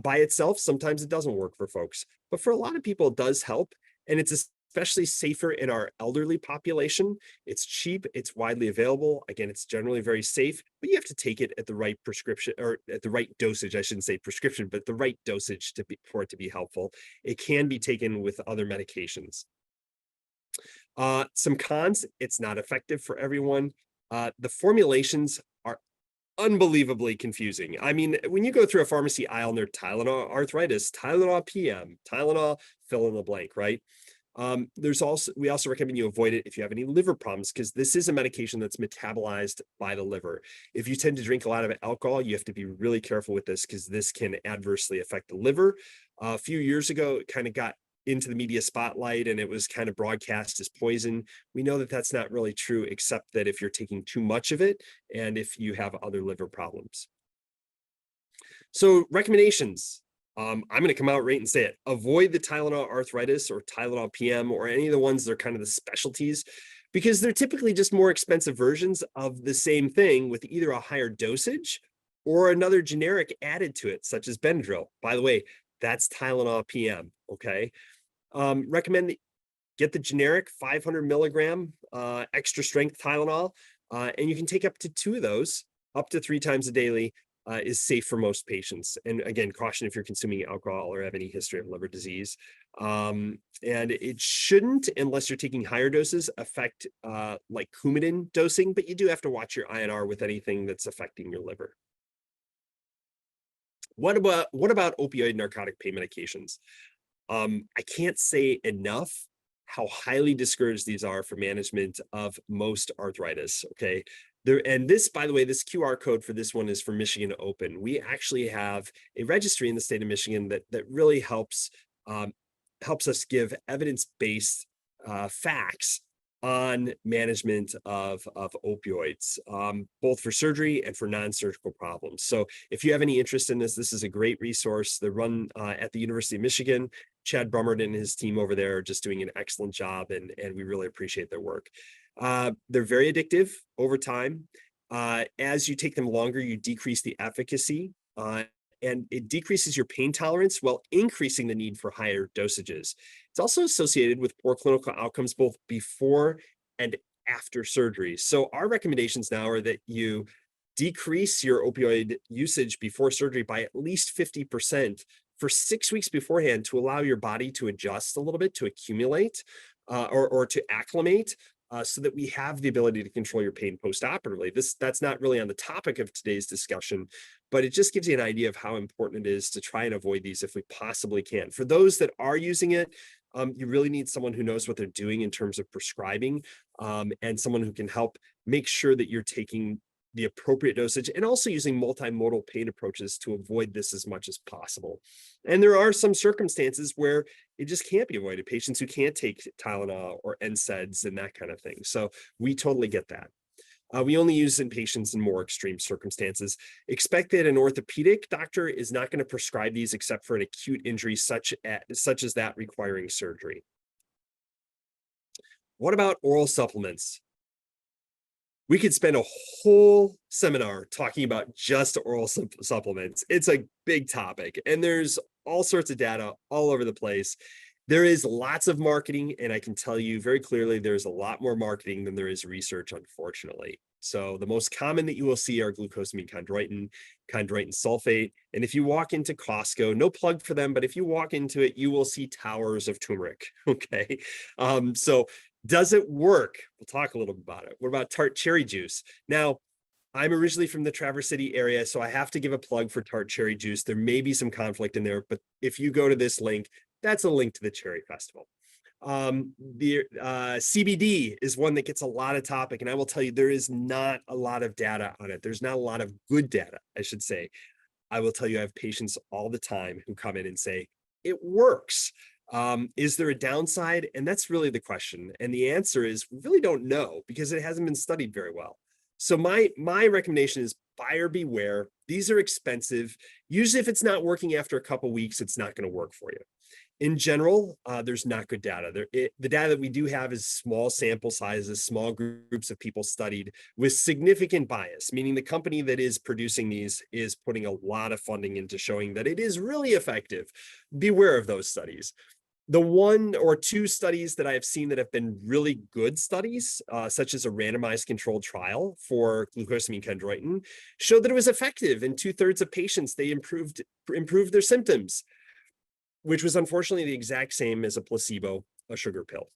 By itself, sometimes it doesn't work for folks, but for a lot of people, it does help. And it's especially safer in our elderly population. It's cheap, it's widely available. Again, it's generally very safe, but you have to take it at the right prescription or at the right dosage. I shouldn't say prescription, but the right dosage for it to be helpful. It can be taken with other medications. Some cons, it's not effective for everyone. The formulations are unbelievably confusing. I mean, when you go through a pharmacy aisle and there's Tylenol Arthritis, Tylenol PM, Tylenol fill in the blank, right? We also recommend you avoid it if you have any liver problems, because this is a medication that's metabolized by the liver. If you tend to drink a lot of alcohol, you have to be really careful with this because this can adversely affect the liver. A few years ago, it kind of got into the media spotlight and it was kind of broadcast as poison. We know that that's not really true, except that if you're taking too much of it and if you have other liver problems. So recommendations, I'm going to come out right and say it. Avoid the Tylenol Arthritis or Tylenol PM or any of the ones that are kind of the specialties, because they're typically just more expensive versions of the same thing with either a higher dosage or another generic added to it, such as Benadryl. By the way, that's Tylenol PM, okay? Recommend that get the generic 500 milligram extra strength Tylenol, and you can take up to 2 of those up to 3 times a daily. Is safe for most patients. And again, caution if you're consuming alcohol or have any history of liver disease. And it shouldn't, unless you're taking higher doses, affect like Coumadin dosing, but you do have to watch your INR with anything that's affecting your liver. What about opioid narcotic pain medications? I can't say enough how highly discouraged these are for management of most arthritis. Okay. And this, by the way, this QR code for this one is for Michigan Open. We actually have a registry in the state of Michigan that really helps us give evidence-based facts on management of opioids, both for surgery and for non-surgical problems. So if you have any interest in this, this is a great resource. They're run at the University of Michigan. Chad Brummert and his team over there are just doing an excellent job, and we really appreciate their work. They're very addictive over time. As you take them longer, you decrease the efficacy, and it decreases your pain tolerance while increasing the need for higher dosages. It's also associated with poor clinical outcomes both before and after surgery. So our recommendations now are that you decrease your opioid usage before surgery by at least 50% for 6 weeks beforehand to allow your body to adjust a little bit, to accumulate or to acclimate, so that we have the ability to control your pain post-operatively. That's not really on the topic of today's discussion, but it just gives you an idea of how important it is to try and avoid these if we possibly can. For those that are using it, you really need someone who knows what they're doing in terms of prescribing, and someone who can help make sure that you're taking the appropriate dosage and also using multimodal pain approaches to avoid this as much as possible. And there are some circumstances where it just can't be avoided. Patients who can't take Tylenol or NSAIDs and that kind of thing. So we totally get that. We only use in patients in more extreme circumstances. Expect that an orthopedic doctor is not going to prescribe these except for an acute injury such as that requiring surgery. What about oral supplements? We could spend a whole seminar talking about just oral supplements. It's a big topic, and there's all sorts of data all over the place. There is lots of marketing, and I can tell you very clearly there's a lot more marketing than there is research, unfortunately. So the most common that you will see are glucosamine chondroitin, chondroitin sulfate. And if you walk into Costco, no plug for them, but if you walk into it, you will see towers of turmeric. Okay. So does it work? We'll talk a little bit about it. What about tart cherry juice? Now, I'm originally from the Traverse City area, so I have to give a plug for tart cherry juice. There may be some conflict in there, but if you go to this link, that's a link to the Cherry Festival. The CBD is one that gets a lot of topic, and I will tell you, there is not a lot of data on it. There's not a lot of good data, I should say. I will tell you, I have patients all the time who come in and say, it works. Is there a downside? And that's really the question. And the answer is we really don't know because it hasn't been studied very well. So my recommendation is buyer beware. These are expensive. Usually if it's not working after a couple of weeks, it's not going to work for you. In general, there's not good data. The data that we do have is small sample sizes, small groups of people studied with significant bias, meaning the company that is producing these is putting a lot of funding into showing that it is really effective. Beware of those studies. The 1 or 2 studies that I have seen that have been really good studies, such as a randomized controlled trial for glucosamine chondroitin, showed that it was effective in 2/3 of patients. They improved their symptoms, which was unfortunately the exact same as a placebo, a sugar pill.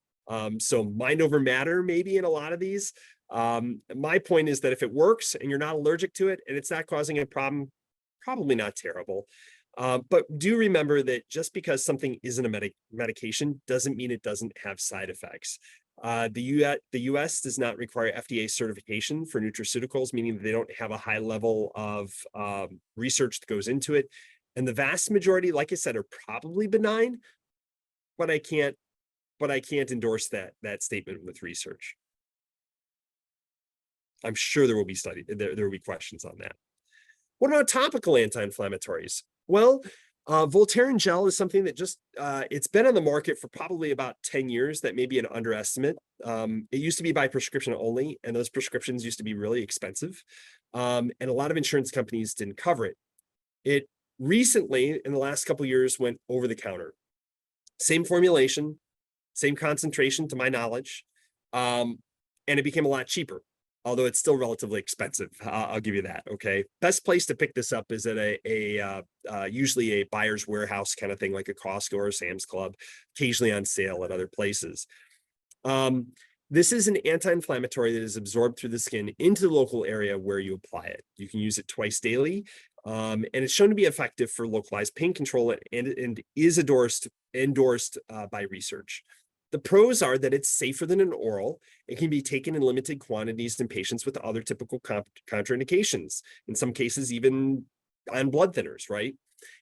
So mind over matter, maybe in a lot of these. My point is that if it works and you're not allergic to it and it's not causing a problem, probably not terrible. But do remember that just because something isn't a medication doesn't mean it doesn't have side effects. The US does not require FDA certification for nutraceuticals, meaning they don't have a high level of research that goes into it. And the vast majority, like I said, are probably benign, but I can't endorse that statement with research. I'm sure there will be there will be questions on that. What about topical anti-inflammatories? Well, Voltaren gel is something that just, it's been on the market for probably about 10 years. That may be an underestimate. It used to be by prescription only, and those prescriptions used to be really expensive. And a lot of insurance companies didn't cover it. It recently, in the last couple of years, went over the counter. Same formulation, same concentration to my knowledge, and it became a lot cheaper, although it's still relatively expensive. I'll give you that, okay? Best place to pick this up is at usually a buyer's warehouse kind of thing, like a Costco or a Sam's Club, occasionally on sale at other places. This is an anti-inflammatory that is absorbed through the skin into the local area where you apply it. You can use it twice daily, and it's shown to be effective for localized pain control and is endorsed by research. The pros are that it's safer than an oral. It can be taken in limited quantities in patients with other typical contraindications, in some cases, even on blood thinners, right?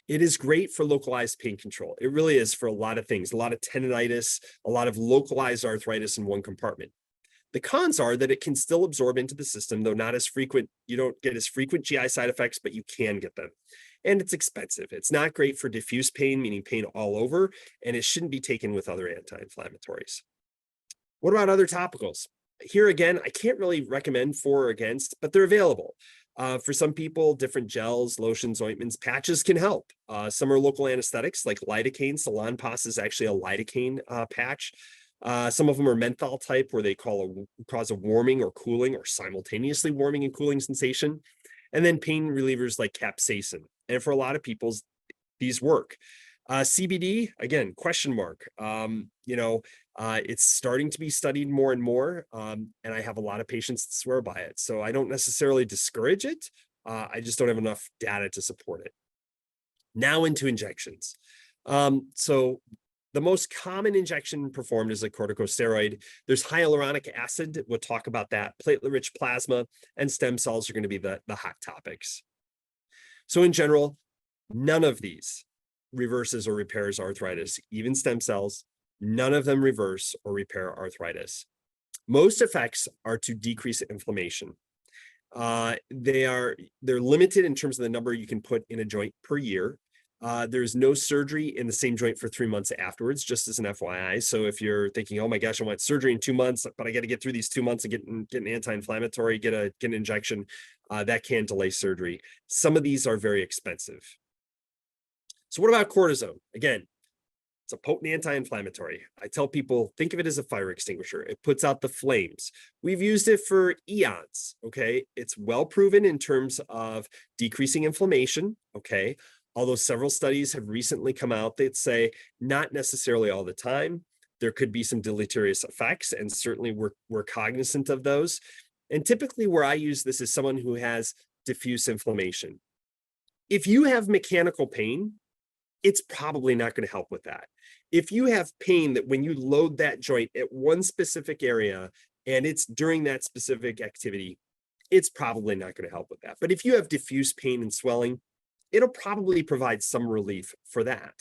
It is great for localized pain control. It really is for a lot of things, a lot of tendonitis, a lot of localized arthritis in one compartment. The cons are that it can still absorb into the system, though not as frequent. You don't get as frequent GI side effects, but you can get them. And it's expensive. It's not great for diffuse pain, meaning pain all over, and it shouldn't be taken with other anti-inflammatories. What about other topicals? Here again, I can't really recommend for or against, but they're available. For some people, different gels, lotions, ointments, patches can help. Some are local anesthetics like lidocaine. Salonpas is actually a lidocaine patch. Some of them are menthol type where they cause a warming or cooling or simultaneously warming and cooling sensation. And then pain relievers like capsaicin. And for a lot of people, these work. CBD, again, question mark. It's starting to be studied more and more. And I have a lot of patients that swear by it. So I don't necessarily discourage it. I just don't have enough data to support it. Now into injections. So the most common injection performed is a corticosteroid. There's hyaluronic acid. We'll talk about that. Platelet-rich plasma and stem cells are going to be the hot topics. So in general, none of these reverses or repairs arthritis, even stem cells. None of them reverse or repair arthritis. Most effects are to decrease inflammation. They're limited in terms of the number you can put in a joint per year. There's no surgery in the same joint for 3 months afterwards, just as an FYI. So if you're thinking, oh my gosh, I want surgery in 2 months, but I got to get through these 2 months and get an anti-inflammatory, get an injection, that can delay surgery. Some of these are very expensive. So what about cortisone? Again, it's a potent anti-inflammatory. I tell people, think of it as a fire extinguisher. It puts out the flames. We've used it for eons, okay? It's well proven in terms of decreasing inflammation, okay? Although several studies have recently come out that say not necessarily all the time. There could be some deleterious effects, and certainly we're cognizant of those. And typically where I use this is someone who has diffuse inflammation. If you have mechanical pain, it's probably not going to help with that. If you have pain that when you load that joint at one specific area and it's during that specific activity, it's probably not going to help with that. But if you have diffuse pain and swelling, it'll probably provide some relief for that.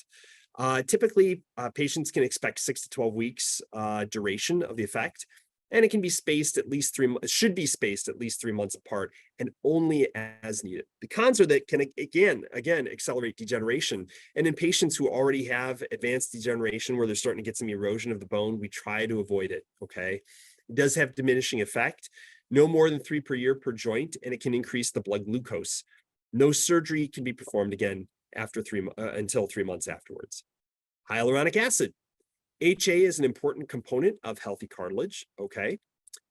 Typically, patients can expect 6 to 12 weeks duration of the effect, and it can be spaced at least 3 months, should be spaced at least 3 months apart and only as needed. The cons are that can again accelerate degeneration. And in patients who already have advanced degeneration where they're starting to get some erosion of the bone, we try to avoid it, okay? It does have diminishing effect, no more than 3 per year per joint, and it can increase the blood glucose. No surgery can be performed again after until 3 months afterwards. Hyaluronic acid. HA is an important component of healthy cartilage, okay?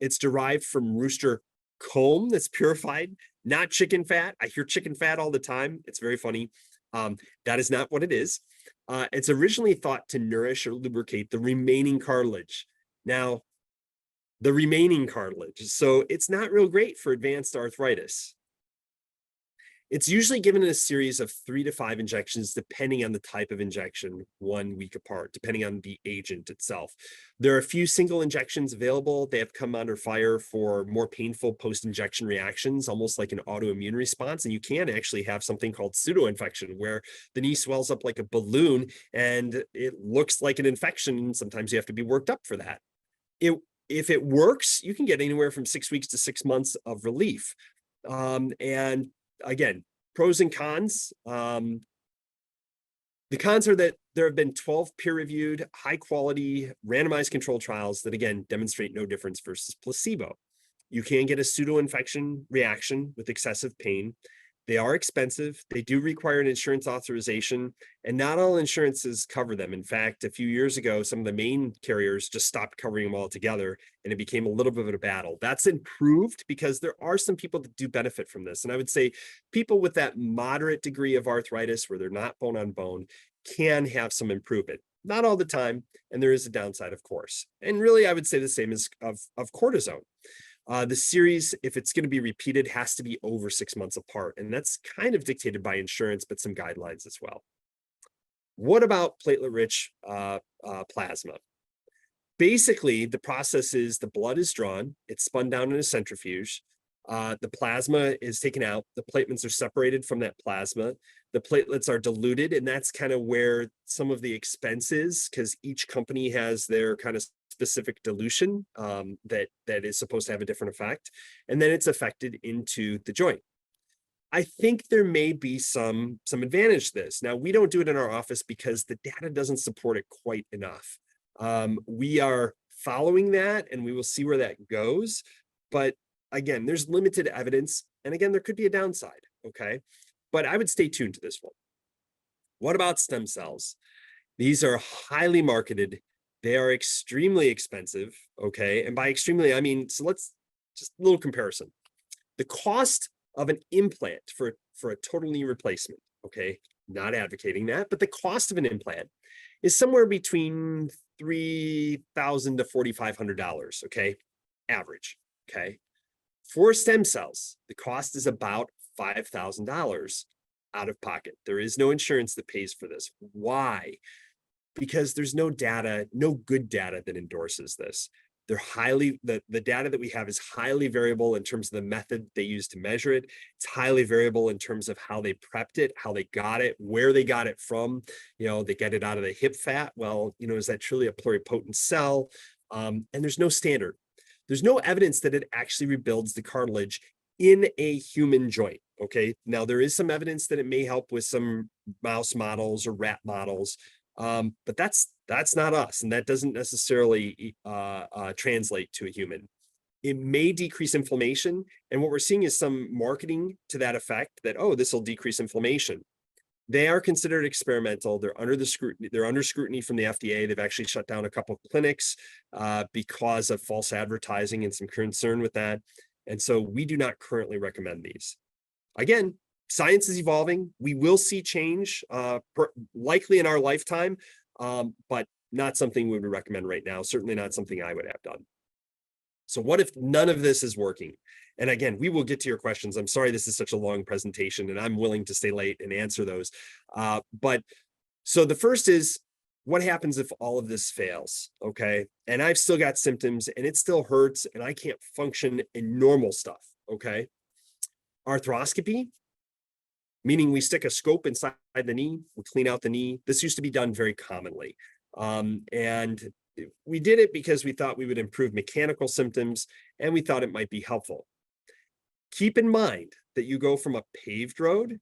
It's derived from rooster comb that's purified, not chicken fat. I hear chicken fat all the time. It's very funny. That is not what it is. It's originally thought to nourish or lubricate the remaining cartilage. Now, the remaining cartilage. So it's not real great for advanced arthritis. It's usually given in a series of 3 to 5 injections, depending on the type of injection, 1 week apart, depending on the agent itself. There are a few single injections available. They have come under fire for more painful post-injection reactions, almost like an autoimmune response. And you can actually have something called pseudo-infection, where the knee swells up like a balloon and it looks like an infection. Sometimes you have to be worked up for that. If it works, you can get anywhere from 6 weeks to 6 months of relief. And again, pros and cons. The cons are that there have been 12 peer-reviewed, high-quality, randomized controlled trials that, again, demonstrate no difference versus placebo. You can get a pseudo-infection reaction with excessive pain. They are expensive. They do require an insurance authorization, and not all insurances cover them. In fact, a few years ago, some of the main carriers just stopped covering them altogether, and it became a little bit of a battle. That's improved because there are some people that do benefit from this. And I would say people with that moderate degree of arthritis where they're not bone on bone can have some improvement. Not all the time, and there is a downside, of course. And really, I would say the same as of cortisone. The series, if it's going to be repeated, has to be over 6 months apart. And that's kind of dictated by insurance, but some guidelines as well. What about platelet-rich plasma? Basically, the process is the blood is drawn, it's spun down in a centrifuge. The plasma is taken out, the platelets are separated from that plasma. The platelets are diluted, and that's kind of where some of the expense is, because each company has their kind of specific dilution that is supposed to have a different effect. And then it's affected into the joint. I think there may be some advantage to this. Now, we don't do it in our office because the data doesn't support it quite enough. We are following that, and we will see where that goes. But again, there's limited evidence. And again, there could be a downside, okay? But I would stay tuned to this one. What about stem cells? These are highly marketed. They are extremely expensive, okay? And by extremely, I mean, so let's just a little comparison. The cost of an implant for a total knee replacement, okay? Not advocating that, but the cost of an implant is somewhere between $3,000 to $4,500, okay? Average, okay? For stem cells, the cost is about $5,000 out of pocket. There is no insurance that pays for this. Why? Because there's no data, no good data that endorses this. They're the data that we have is highly variable in terms of the method they use to measure it. It's highly variable in terms of how they prepped it, how they got it, where they got it from. They get it out of the hip fat. Well, is that truly a pluripotent cell? And there's no standard. There's no evidence that it actually rebuilds the cartilage in a human joint. Okay. Now, there is some evidence that it may help with some mouse models or rat models. But that's not us, and that doesn't necessarily translate to a human. It may decrease inflammation, and what we're seeing is some marketing to that effect that, oh, this will decrease inflammation. They are considered experimental. They're under scrutiny from the FDA. They've actually shut down a couple of clinics because of false advertising and some concern with that. And so we do not currently recommend these. Again, science is evolving. We will see change likely in our lifetime, but not something we would recommend right now. Certainly not something I would have done. So what if none of this is working? And again, we will get to your questions. I'm sorry this is such a long presentation, and I'm willing to stay late and answer those. But so the first is, what happens if all of this fails? Okay. And I've still got symptoms, and it still hurts, and I can't function in normal stuff. Okay. Arthroscopy, meaning we stick a scope inside the knee, we clean out the knee. This used to be done very commonly. And we did it because we thought we would improve mechanical symptoms, and we thought it might be helpful. Keep in mind that you go from a paved road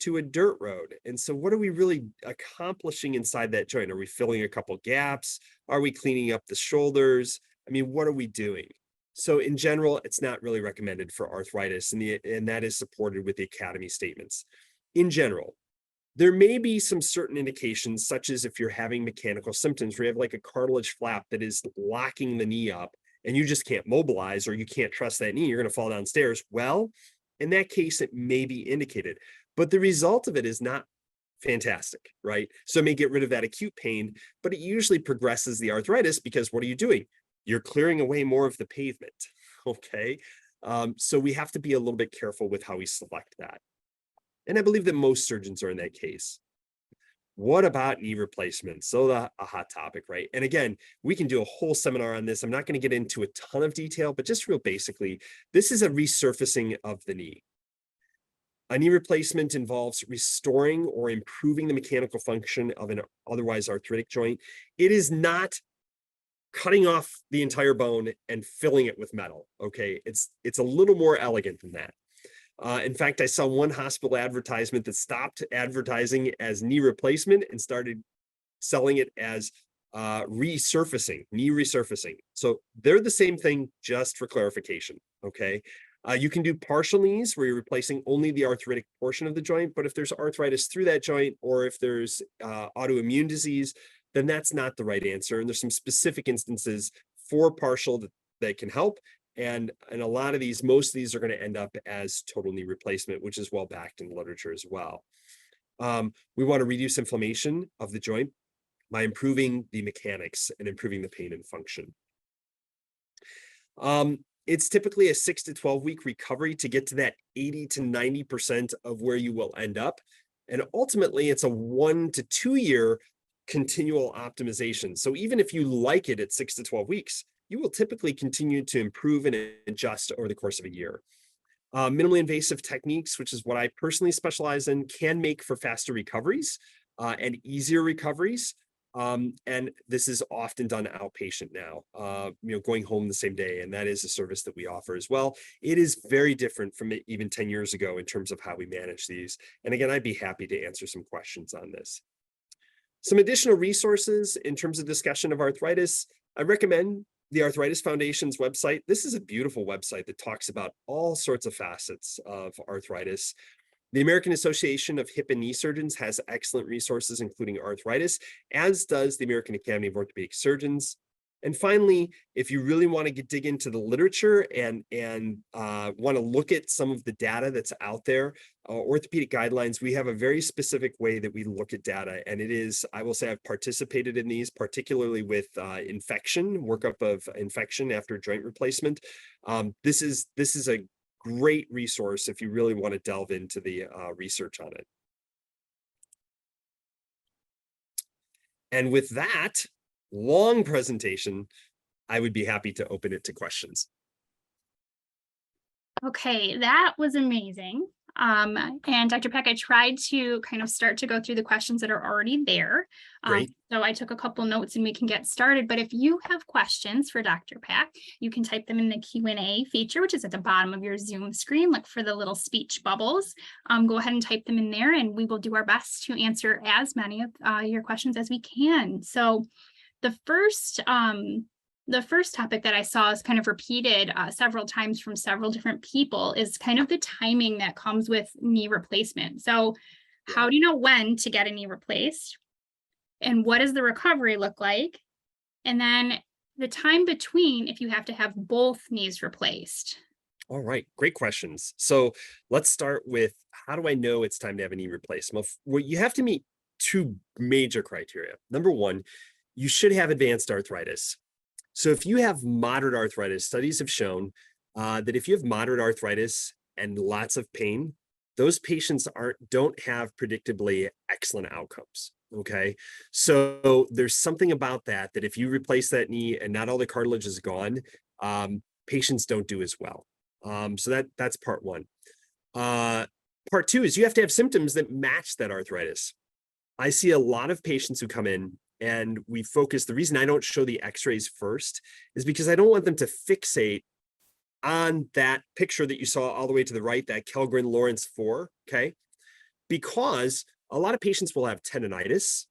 to a dirt road. And so what are we really accomplishing inside that joint? Are we filling a couple gaps? Are we cleaning up the shoulders? I mean, what are we doing? So in general, it's not really recommended for arthritis, and that is supported with the Academy statements. In general, there may be some certain indications, such as if you're having mechanical symptoms where you have like a cartilage flap that is locking the knee up and you just can't mobilize, or you can't trust that knee, you're going to fall downstairs. Well, in that case, it may be indicated, but the result of it is not fantastic, right? So it may get rid of that acute pain, but it usually progresses the arthritis, because what are you doing? You're clearing away more of the pavement, okay? So we have to be a little bit careful with how we select that. And I believe that most surgeons are in that case. What about knee replacement? So a hot topic, right? And again, we can do a whole seminar on this. I'm not going to get into a ton of detail, but just real basically, this is a resurfacing of the knee. A knee replacement involves restoring or improving the mechanical function of an otherwise arthritic joint. It is not cutting off the entire bone and filling it with metal, okay? It's a little more elegant than that. In fact, I saw one hospital advertisement that stopped advertising as knee replacement and started selling it as resurfacing, knee resurfacing. So they're the same thing, just for clarification, okay? You can do partial knees where you're replacing only the arthritic portion of the joint, but if there's arthritis through that joint, or if there's autoimmune disease, then that's not the right answer. And there's some specific instances for partial that can help. And a lot of these, most of these are going to end up as total knee replacement, which is well backed in the literature as well. We want to reduce inflammation of the joint by improving the mechanics and improving the pain and function. It's typically a 6 to 12 week recovery to get to that 80 to 90% of where you will end up. And ultimately, it's a 1 to 2 year continual optimization. So even if you like it at 6 to 12 weeks, you will typically continue to improve and adjust over the course of a year. Minimally invasive techniques, which is what I personally specialize in, can make for faster recoveries and easier recoveries. And this is often done outpatient now, going home the same day. And that is a service that we offer as well. It is very different from even 10 years ago in terms of how we manage these. And again, I'd be happy to answer some questions on this. Some additional resources in terms of discussion of arthritis, I recommend the Arthritis Foundation's website. This is a beautiful website that talks about all sorts of facets of arthritis. The American Association of Hip and Knee Surgeons has excellent resources, including arthritis, as does the American Academy of Orthopaedic Surgeons. And finally, if you really want to dig into the literature and want to look at some of the data that's out there, orthopedic guidelines, we have a very specific way that we look at data. And it is, I will say I've participated in these, particularly with workup of infection after joint replacement. This is a great resource if you really want to delve into the research on it. And with that long presentation, I would be happy to open it to questions. Okay, that was amazing. And Dr. Pack, I tried to kind of start to go through the questions that are already there. Great. So I took a couple notes and we can get started. But if you have questions for Dr. Pack, you can type them in the Q&A feature, which is at the bottom of your Zoom screen. Look for the little speech bubbles. Go ahead and type them in there and we will do our best to answer as many of your questions as we can. So the first topic that I saw is kind of repeated several times from several different people is kind of the timing that comes with knee replacement. So how do you know when to get a knee replaced? And what does the recovery look like? And then the time between if you have to have both knees replaced. All right, great questions. So let's start with, how do I know it's time to have a knee replaced? Well, you have to meet two major criteria. Number one, you should have advanced arthritis. So if you have moderate arthritis, studies have shown that if you have moderate arthritis and lots of pain, those patients don't have predictably excellent outcomes. Okay, so there's something about that if you replace that knee and not all the cartilage is gone, patients don't do as well. So that's part one. Part two is you have to have symptoms that match that arthritis. I see a lot of patients who come in and we focus. The reason I don't show the x-rays first is because I don't want them to fixate on that picture that you saw all the way to the right, that Kellgren-Lawrence 4, okay? Because a lot of patients will have tendonitis.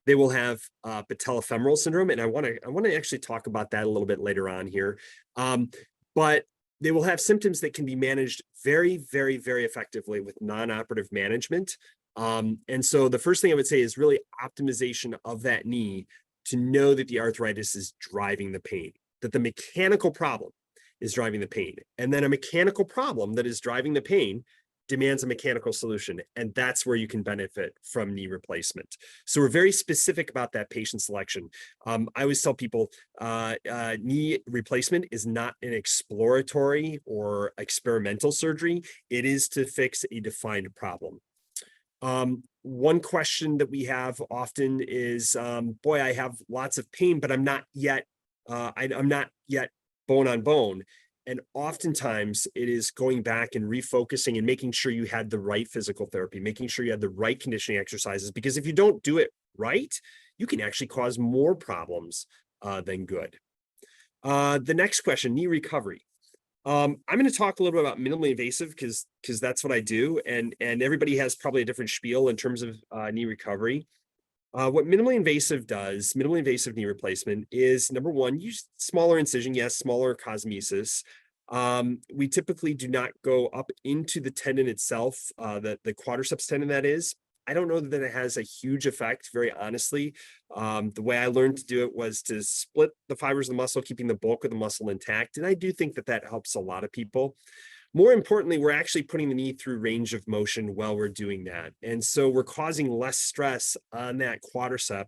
They will have patellofemoral syndrome, and I want to actually talk about that a little bit later on here. But they will have symptoms that can be managed very, very, very effectively with non-operative management. And so the first thing I would say is really optimization of that knee to know that the arthritis is driving the pain, that the mechanical problem is driving the pain. And then a mechanical problem that is driving the pain demands a mechanical solution. And that's where you can benefit from knee replacement. So we're very specific about that patient selection. I always tell people knee replacement is not an exploratory or experimental surgery. It is to fix a defined problem. One question that we have often is, boy, I have lots of pain, but I'm not yet bone on bone. And oftentimes it is going back and refocusing and making sure you had the right physical therapy, making sure you had the right conditioning exercises, because if you don't do it right, you can actually cause more problems than good. The next question, knee recovery. I'm going to talk a little bit about minimally invasive because that's what I do. And everybody has probably a different spiel in terms of knee recovery. What minimally invasive does, minimally invasive knee replacement, is number one, use smaller incision, yes, smaller cosmesis. We typically do not go up into the tendon itself, the quadriceps tendon that is. I don't know that it has a huge effect, very honestly. The way I learned to do it was to split the fibers of the muscle, keeping the bulk of the muscle intact. And I do think that helps a lot of people. More importantly, we're actually putting the knee through range of motion while we're doing that. And so we're causing less stress on that quadricep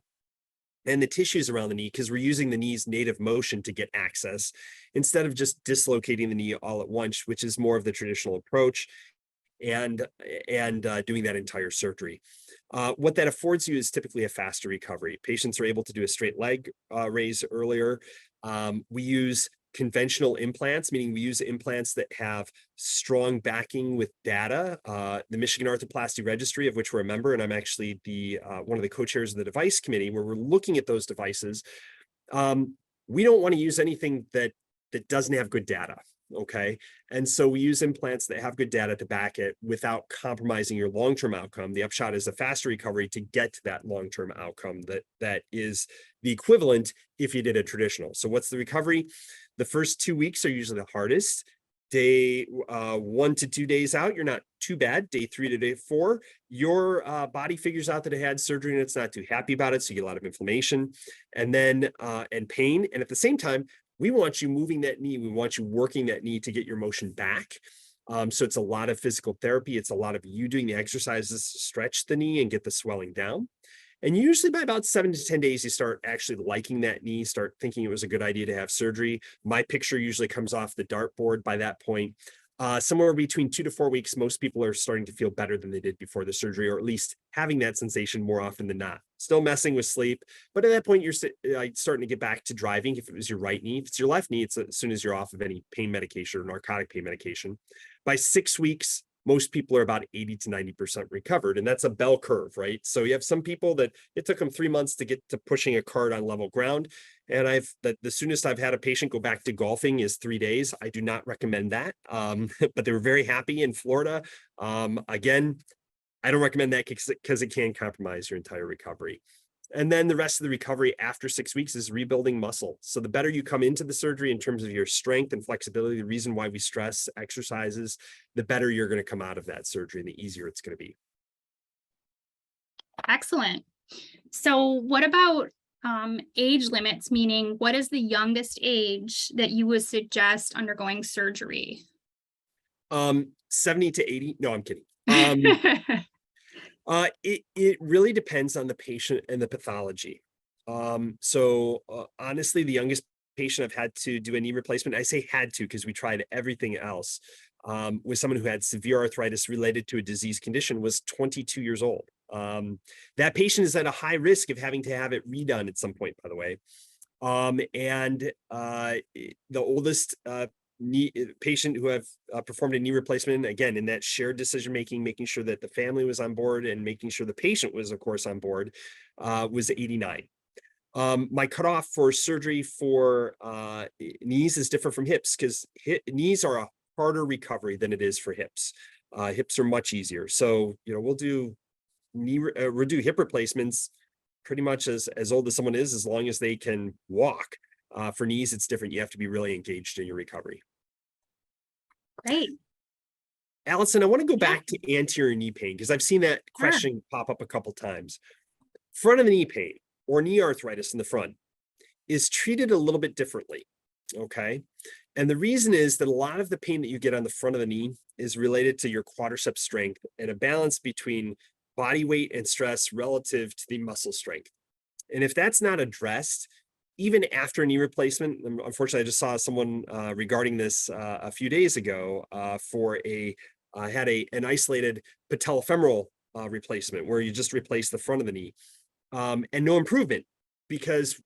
and the tissues around the knee because we're using the knee's native motion to get access instead of just dislocating the knee all at once, which is more of the traditional approach. and doing that entire surgery. What that affords you is typically a faster recovery. Patients are able to do a straight leg raise earlier. We use conventional implants, meaning we use implants that have strong backing with data. The Michigan Arthroplasty Registry, of which we're a member, and I'm actually the one of the co-chairs of the device committee, where we're looking at those devices. We don't want to use anything that doesn't have good data. Okay. And so we use implants that have good data to back it without compromising your long-term outcome. The upshot is a faster recovery to get to that long-term outcome that is the equivalent if you did a traditional. So what's the recovery? The first 2 weeks are usually the hardest. Day 1 to 2 days out, you're not too bad. Day 3 to day 4, your body figures out that it had surgery and it's not too happy about it. So you get a lot of inflammation and then and pain. And at the same time, we want you moving that knee. We want you working that knee to get your motion back. So it's a lot of physical therapy. It's a lot of you doing the exercises to stretch the knee and get the swelling down. And usually by about 7 to 10 days, you start actually liking that knee, start thinking it was a good idea to have surgery. My picture usually comes off the dartboard by that point. Somewhere between 2 to 4 weeks, most people are starting to feel better than they did before the surgery, or at least having that sensation more often than not. Still messing with sleep, but at that point, you're starting to get back to driving. If it was your right knee, if it's your left knee, it's as soon as you're off of any pain medication or narcotic pain medication. By 6 weeks, most people are about 80 to 90% recovered. And that's a bell curve, right? So you have some people that it took them 3 months to get to pushing a cart on level ground. And the soonest I've had a patient go back to golfing is 3 days. I do not recommend that. But they were very happy in Florida. Again, I don't recommend that because it can compromise your entire recovery. And then the rest of the recovery after 6 weeks is rebuilding muscle. So the better you come into the surgery in terms of your strength and flexibility, the reason why we stress exercises, the better you're going to come out of that surgery and the easier it's going to be. Excellent. So what about age limits, meaning what is the youngest age that you would suggest undergoing surgery? 70 to 80. No, I'm kidding. It really depends on the patient and the pathology. So honestly, the youngest patient I've had to do a knee replacement, I say had to because we tried everything else, with someone who had severe arthritis related to a disease condition, was 22 years old. That patient is at a high risk of having to have it redone at some point, by the way. The oldest knee patient who have performed a knee replacement, again, in that shared decision making, making sure that the family was on board and making sure the patient was, of course, on board, was 89. My cutoff for surgery for knees is different from hips because knees are a harder recovery than it is for hips. Hips are much easier. So, we'll do hip replacements pretty much as old as someone is, as long as they can walk. For knees, it's different. You have to be really engaged in your recovery. Great. Allison, I want to go back to anterior knee pain because I've seen that question pop up a couple times. Front of the knee pain or knee arthritis in the front is treated a little bit differently. Okay. And the reason is that a lot of the pain that you get on the front of the knee is related to your quadriceps strength and a balance between body weight and stress relative to the muscle strength. And if that's not addressed, even after a knee replacement, unfortunately, I just saw someone regarding this a few days ago had an isolated patellofemoral replacement where you just replace the front of the knee and no improvement because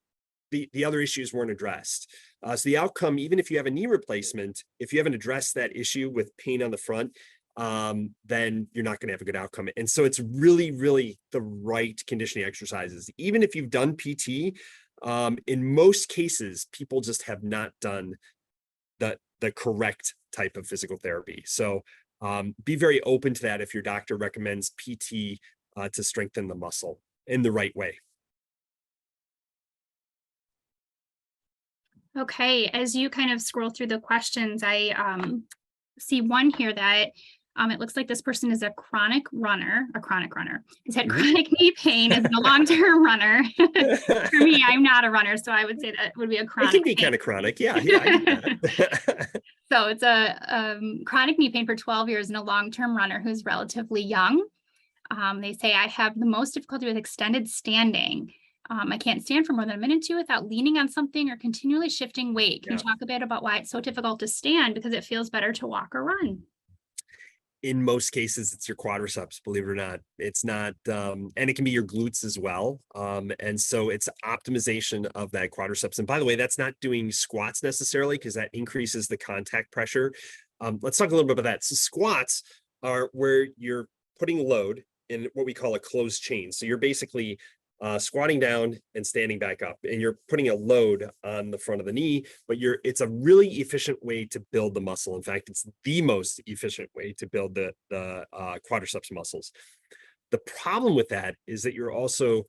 the other issues weren't addressed. So the outcome, even if you have a knee replacement, if you haven't addressed that issue with pain on the front, then you're not going to have a good outcome. And so it's really, really the right conditioning exercises. Even if you've done PT, in most cases, people just have not done the correct type of physical therapy. So be very open to that if your doctor recommends PT to strengthen the muscle in the right way. Okay, as you kind of scroll through the questions, I see one here that it looks like this person is a chronic runner. Has had chronic knee pain, is a long-term runner. For me, I'm not a runner, so I would say that would be a chronic. It can be kind of chronic, yeah. I get that. So it's a chronic knee pain for 12 years and a long-term runner who's relatively young. They say, I have the most difficulty with extended standing. I can't stand for more than a minute or two without leaning on something or continually shifting weight. Can you talk a bit about why it's so difficult to stand because it feels better to walk or run? In most cases, it's your quadriceps, believe it or not. It's not, and it can be your glutes as well. And so it's optimization of that quadriceps. And by the way, that's not doing squats necessarily, because that increases the contact pressure. Let's talk a little bit about that. So squats are where you're putting load in what we call a closed chain. So you're basically squatting down and standing back up, and you're putting a load on the front of the knee, but it's a really efficient way to build the muscle. In fact, it's the most efficient way to build the quadriceps muscles. The problem with that is that you're also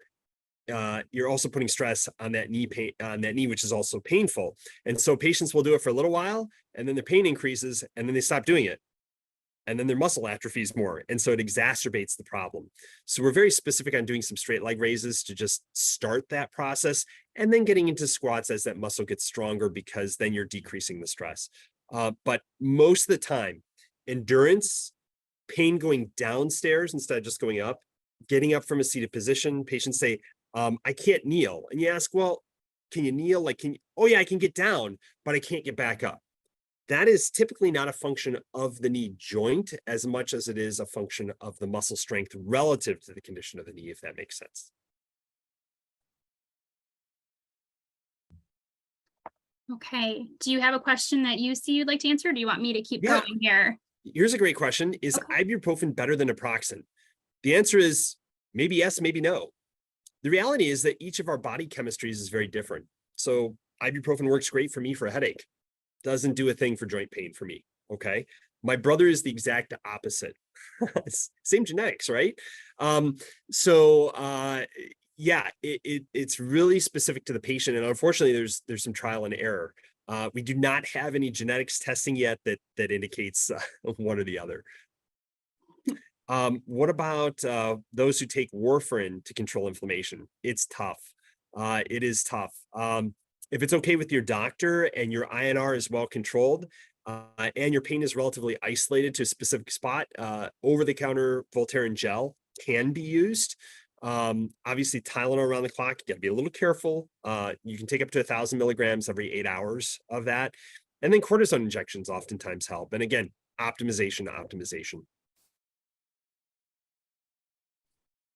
putting stress on that knee, which is also painful. And so patients will do it for a little while, and then the pain increases, and then they stop doing it. And then their muscle atrophies more. And so it exacerbates the problem. So we're very specific on doing some straight leg raises to just start that process, and then getting into squats as that muscle gets stronger, because then you're decreasing the stress. But most of the time, endurance, pain going downstairs instead of just going up, getting up from a seated position. Patients say, I can't kneel. And you ask, well, can you kneel? Oh yeah, I can get down, but I can't get back up. That is typically not a function of the knee joint as much as it is a function of the muscle strength relative to the condition of the knee, if that makes sense. Okay. Do you have a question that you see you'd like to answer? Or do you want me to keep going here? Here's a great question. Is ibuprofen better than naproxen? The answer is maybe yes, maybe no. The reality is that each of our body chemistries is very different. So ibuprofen works great for me for a headache. Doesn't do a thing for joint pain for me. Okay. My brother is the exact opposite. Same genetics, right? Yeah, it's really specific to the patient. And unfortunately, there's some trial and error. We do not have any genetics testing yet that indicates one or the other. What about those who take warfarin to control inflammation? It's tough. It is tough. If it's okay with your doctor and your INR is well controlled, and your pain is relatively isolated to a specific spot, over-the-counter Voltaren gel can be used. Obviously, Tylenol around the clock, you got to be a little careful. You can take up to 1,000 milligrams every 8 hours of that. And then cortisone injections oftentimes help. And again, optimization.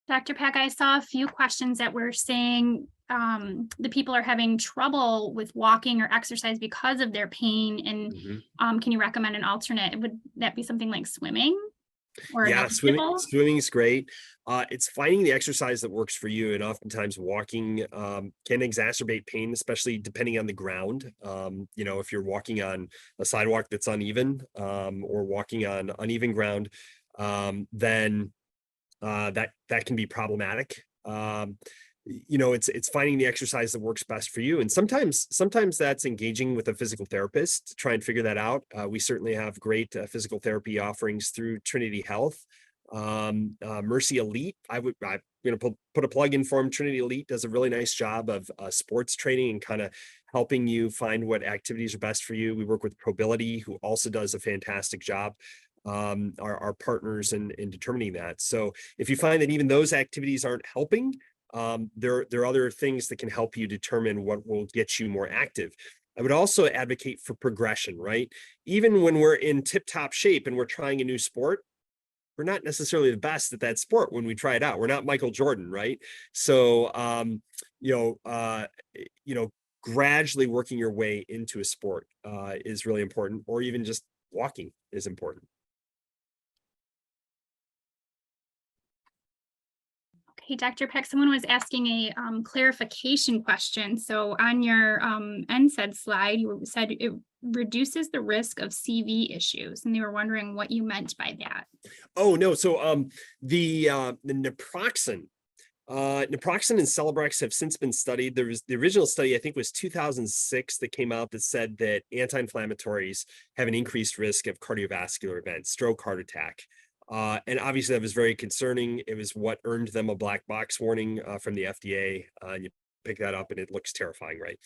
Dr. Pack, I saw a few questions that were saying the people are having trouble with walking or exercise because of their pain. And can you recommend an alternate? Would that be something like swimming? Or yeah, swimming is great. It's finding the exercise that works for you. And oftentimes walking can exacerbate pain, especially depending on the ground. If you're walking on a sidewalk that's uneven or walking on uneven ground, then that can be problematic. It's finding the exercise that works best for you. And sometimes that's engaging with a physical therapist to try and figure that out. We certainly have great physical therapy offerings through Trinity Health. Mercy Elite, I'm going to put a plug in for them. Trinity Elite does a really nice job of sports training and kind of helping you find what activities are best for you. We work with Probility, who also does a fantastic job. Our partners in determining that. So if you find that even those activities aren't helping, there are other things that can help you determine what will get you more active. I would also advocate for progression, right? Even when we're in tip-top shape and we're trying a new sport, we're not necessarily the best at that sport when we try it out. We're not Michael Jordan, right? So, gradually working your way into a sport is really important, or even just walking is important. Okay, Dr. Peck, someone was asking a clarification question. So on your NSAID slide, you said it reduces the risk of CV issues, and they were wondering what you meant by that. Oh, no. So the naproxen and Celebrex have since been studied. There was the original study, I think, was 2006 that came out that said that anti-inflammatories have an increased risk of cardiovascular events, stroke, heart attack. And obviously that was very concerning. It was what earned them a black box warning from the FDA. And you pick that up and it looks terrifying, right?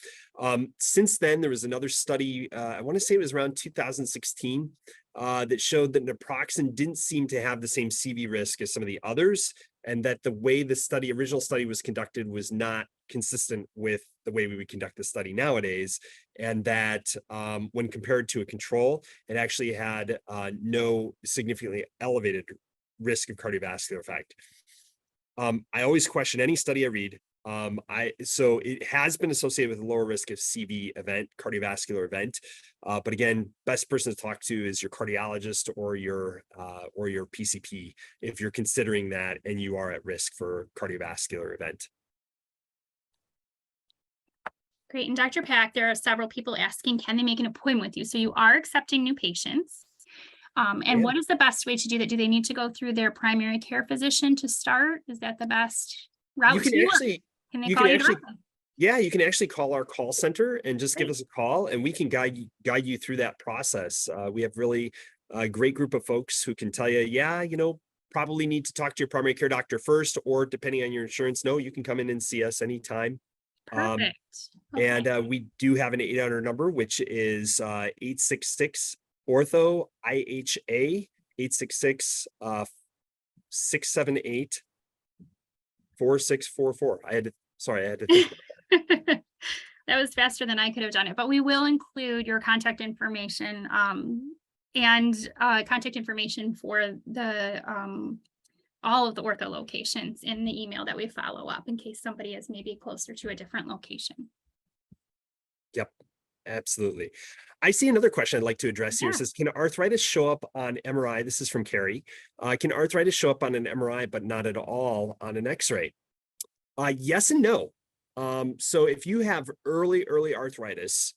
Since then, there was another study, I want to say it was around 2016, that showed that naproxen didn't seem to have the same CV risk as some of the others, and that the way the original study was conducted was not consistent with the way we would conduct the study nowadays. and that when compared to a control, it actually had no significantly elevated risk of cardiovascular effect. I always question any study I read. So it has been associated with a lower risk of CV event, cardiovascular event. But again, best person to talk to is your cardiologist or your PCP if you're considering that and you are at risk for cardiovascular event. Great. And Dr. Pack, there are several people asking, can they make an appointment with you? So you are accepting new patients. And Yeah. what is the best way to do that? Do they need to go through their primary care phizician to start? Is that the best route? You can to you, or actually, can they you call can you actually, directly? yeah, you can actually call our call center and just give Great. us a call, and we can guide you through that process. We have really a great group of folks who can tell you, yeah, probably need to talk to your primary care doctor first, or depending on your insurance, no, you can come in and see us anytime. Perfect. And Okay. we do have an 800 number, which is 866 ortho IHA 866 678 4644. I had to think. That was faster than I could have done it, but we will include your contact information and contact information for the all of the ortho locations in the email that we follow up in case somebody is maybe closer to a different location. Yep, absolutely. I see another question I'd like to address here. It Yeah. says, can arthritis show up on MRI? This is from Carrie. Can arthritis show up on an MRI, but not at all on an X-ray? Yes and no. So if you have early arthritis,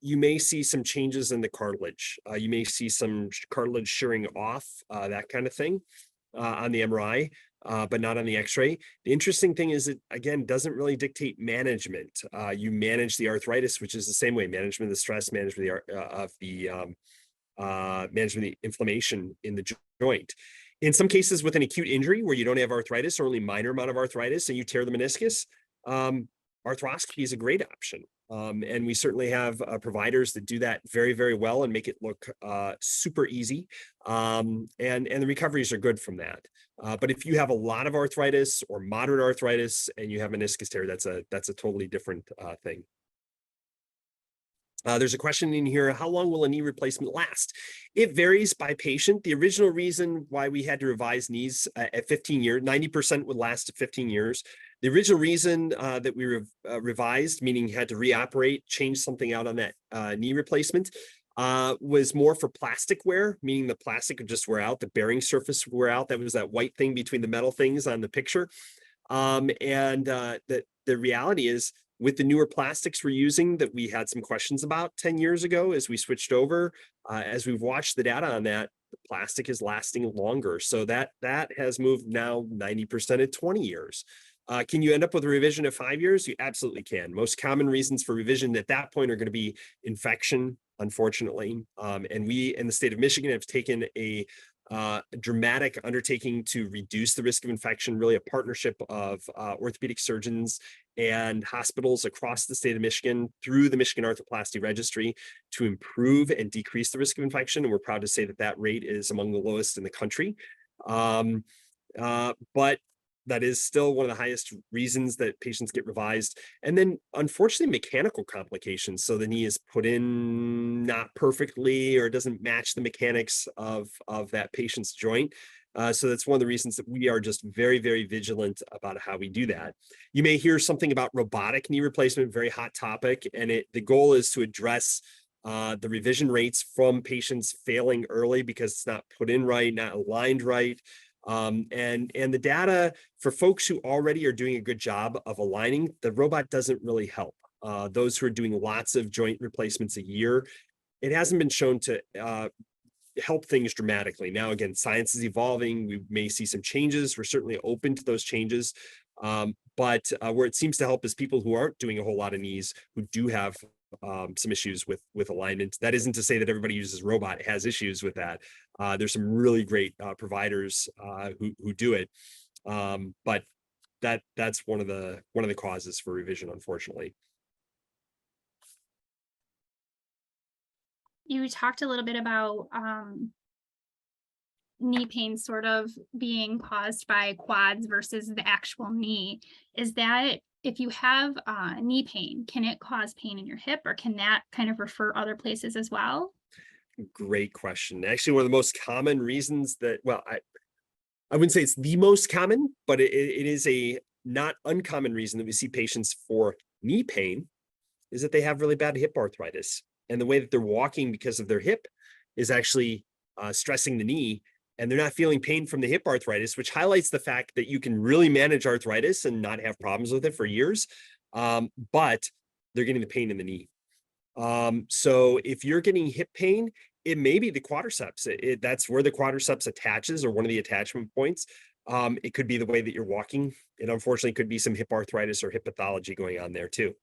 you may see some changes in the cartilage. You may see some cartilage shearing off, that kind of thing, on the MRI, but not on the X-ray. The interesting thing is it, again, doesn't really dictate management. You manage the arthritis, which is the same way, management of the stress, management of the management of the inflammation in the joint. In some cases with an acute injury where you don't have arthritis or only minor amount of arthritis and you tear the meniscus, arthroscopy is a great option. And we certainly have providers that do that very, very well and make it look super easy. And the recoveries are good from that. But if you have a lot of arthritis or moderate arthritis and you have meniscus tear, that's a totally different thing. There's a question in here, how long will a knee replacement last? It varies by patient. The original reason why we had to revise knees at 15 years, 90% would last 15 years. The original reason that we revised, meaning you had to reoperate, change something out on that knee replacement, was more for plastic wear, meaning the plastic would just wear out, the bearing surface would wear out. That was that white thing between the metal things on the picture. The reality is, with the newer plastics we're using that we had some questions about 10 years ago as we switched over, as we've watched the data on that, the plastic is lasting longer. So that has moved now 90% at 20 years. Can you end up with a revision at 5 years? You absolutely can. Most common reasons for revision at that point are going to be infection, unfortunately. And we in the state of Michigan have taken a dramatic undertaking to reduce the risk of infection, really a partnership of orthopedic surgeons and hospitals across the state of Michigan through the Michigan Arthroplasty Registry to improve and decrease the risk of infection. And we're proud to say that that rate is among the lowest in the country. But that is still one of the highest reasons that patients get revised. And then unfortunately, mechanical complications. So the knee is put in not perfectly or doesn't match the mechanics of that patient's joint. So that's one of the reasons that we are just very, very vigilant about how we do that. You may hear something about robotic knee replacement, very hot topic. And the goal is to address the revision rates from patients failing early because it's not put in right, not aligned right. And the data for folks who already are doing a good job of aligning, the robot doesn't really help. Those who are doing lots of joint replacements a year, it hasn't been shown to help things dramatically. Now, again, science is evolving. We may see some changes. We're certainly open to those changes. But where it seems to help is people who aren't doing a whole lot of knees, who do have some issues with alignment. That isn't to say that everybody uses robot has issues with that. There's some really great providers who do it, but that's one of the causes for revision, unfortunately. You talked a little bit about knee pain sort of being caused by quads versus the actual knee. Is that if you have knee pain, can it cause pain in your hip, or can that kind of refer other places as well? Great question. Actually, one of the most common reasons that, well, I wouldn't say it's the most common, but it is a not uncommon reason that we see patients for knee pain is that they have really bad hip arthritis. And the way that they're walking because of their hip is actually stressing the knee, and they're not feeling pain from the hip arthritis, which highlights the fact that you can really manage arthritis and not have problems with it for years. But they're getting the pain in the knee. So if you're getting hip pain, it may be the quadriceps. That's where the quadriceps attaches, or one of the attachment points. It could be the way that you're walking. It unfortunately could be some hip arthritis or hip pathology going on there too.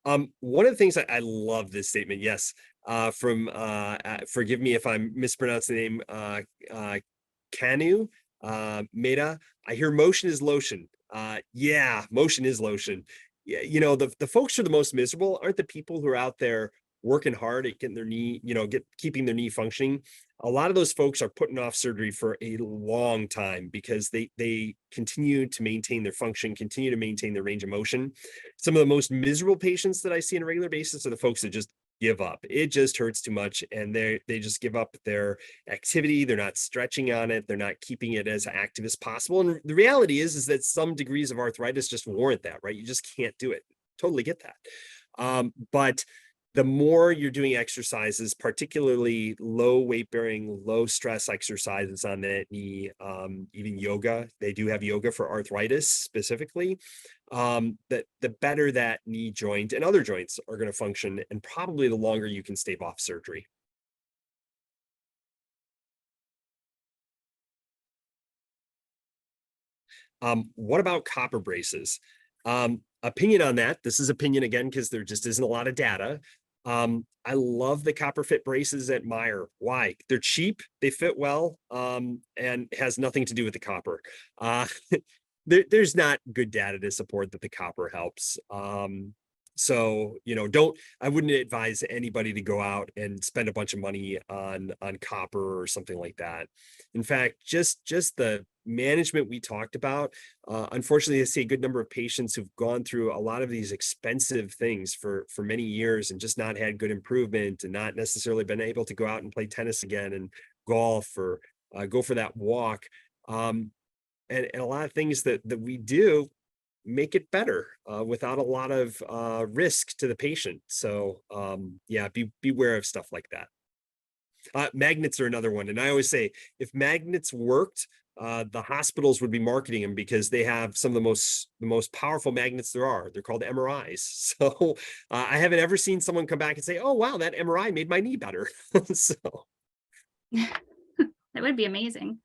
One of the things I love this statement, yes, forgive me if I'm mispronouncing the name, Canu, Meta. I hear motion is lotion. Yeah, motion is lotion. Yeah, the folks who are the most miserable aren't the people who are out there working hard at getting their knee, keeping their knee functioning. A lot of those folks are putting off surgery for a long time because they continue to maintain their function, continue to maintain their range of motion. Some of the most miserable patients that I see on a regular basis are the folks that just give up. It just hurts too much, and they just give up their activity. They're not stretching on it. They're not keeping it as active as possible. And the reality is that some degrees of arthritis just warrant that, right? You just can't do it. Totally get that. But the more you're doing exercises, particularly low weight bearing, low stress exercises on that knee, even yoga, they do have yoga for arthritis specifically, that the better that knee joint and other joints are going to function, and probably the longer you can stave off surgery. What about copper braces? Opinion on that. This is opinion again, because there just isn't a lot of data. I love the copper fit braces at Meyer. Why? They're cheap, they fit well, and has nothing to do with the copper. There's not good data to support that the copper helps. So, I wouldn't advise anybody to go out and spend a bunch of money on copper or something like that. In fact, just the management we talked about, unfortunately, I see a good number of patients who've gone through a lot of these expensive things for many years and just not had good improvement, and not necessarily been able to go out and play tennis again and golf, or go for that walk. And a lot of things that we do make it better without a lot of risk to the patient. So yeah, beware of stuff like that. Magnets are another one. And I always say, if magnets worked, the hospitals would be marketing them, because they have some of the most powerful magnets there are. They're called MRIs. So I haven't ever seen someone come back and say, oh, wow, that MRI made my knee better. So That would be amazing.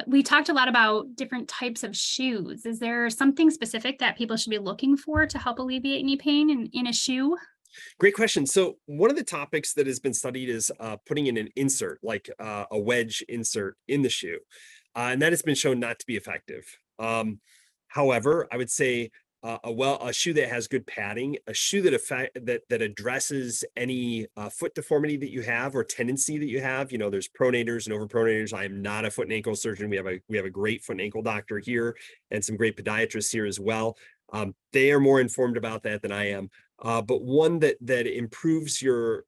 We talked a lot about different types of shoes. Is there something specific that people should be looking for to help alleviate knee pain in a shoe? great question. So one of the topics that has been studied is putting in an insert, like a wedge insert in the shoe. And that has been shown not to be effective. However, I would say a shoe that has good padding, a shoe that addresses any foot deformity that you have, or tendency that you have. There's pronators and overpronators. I am not a foot and ankle surgeon. We have a great foot and ankle doctor here, and some great podiatrists here as well. They are more informed about that than I am. But one that improves your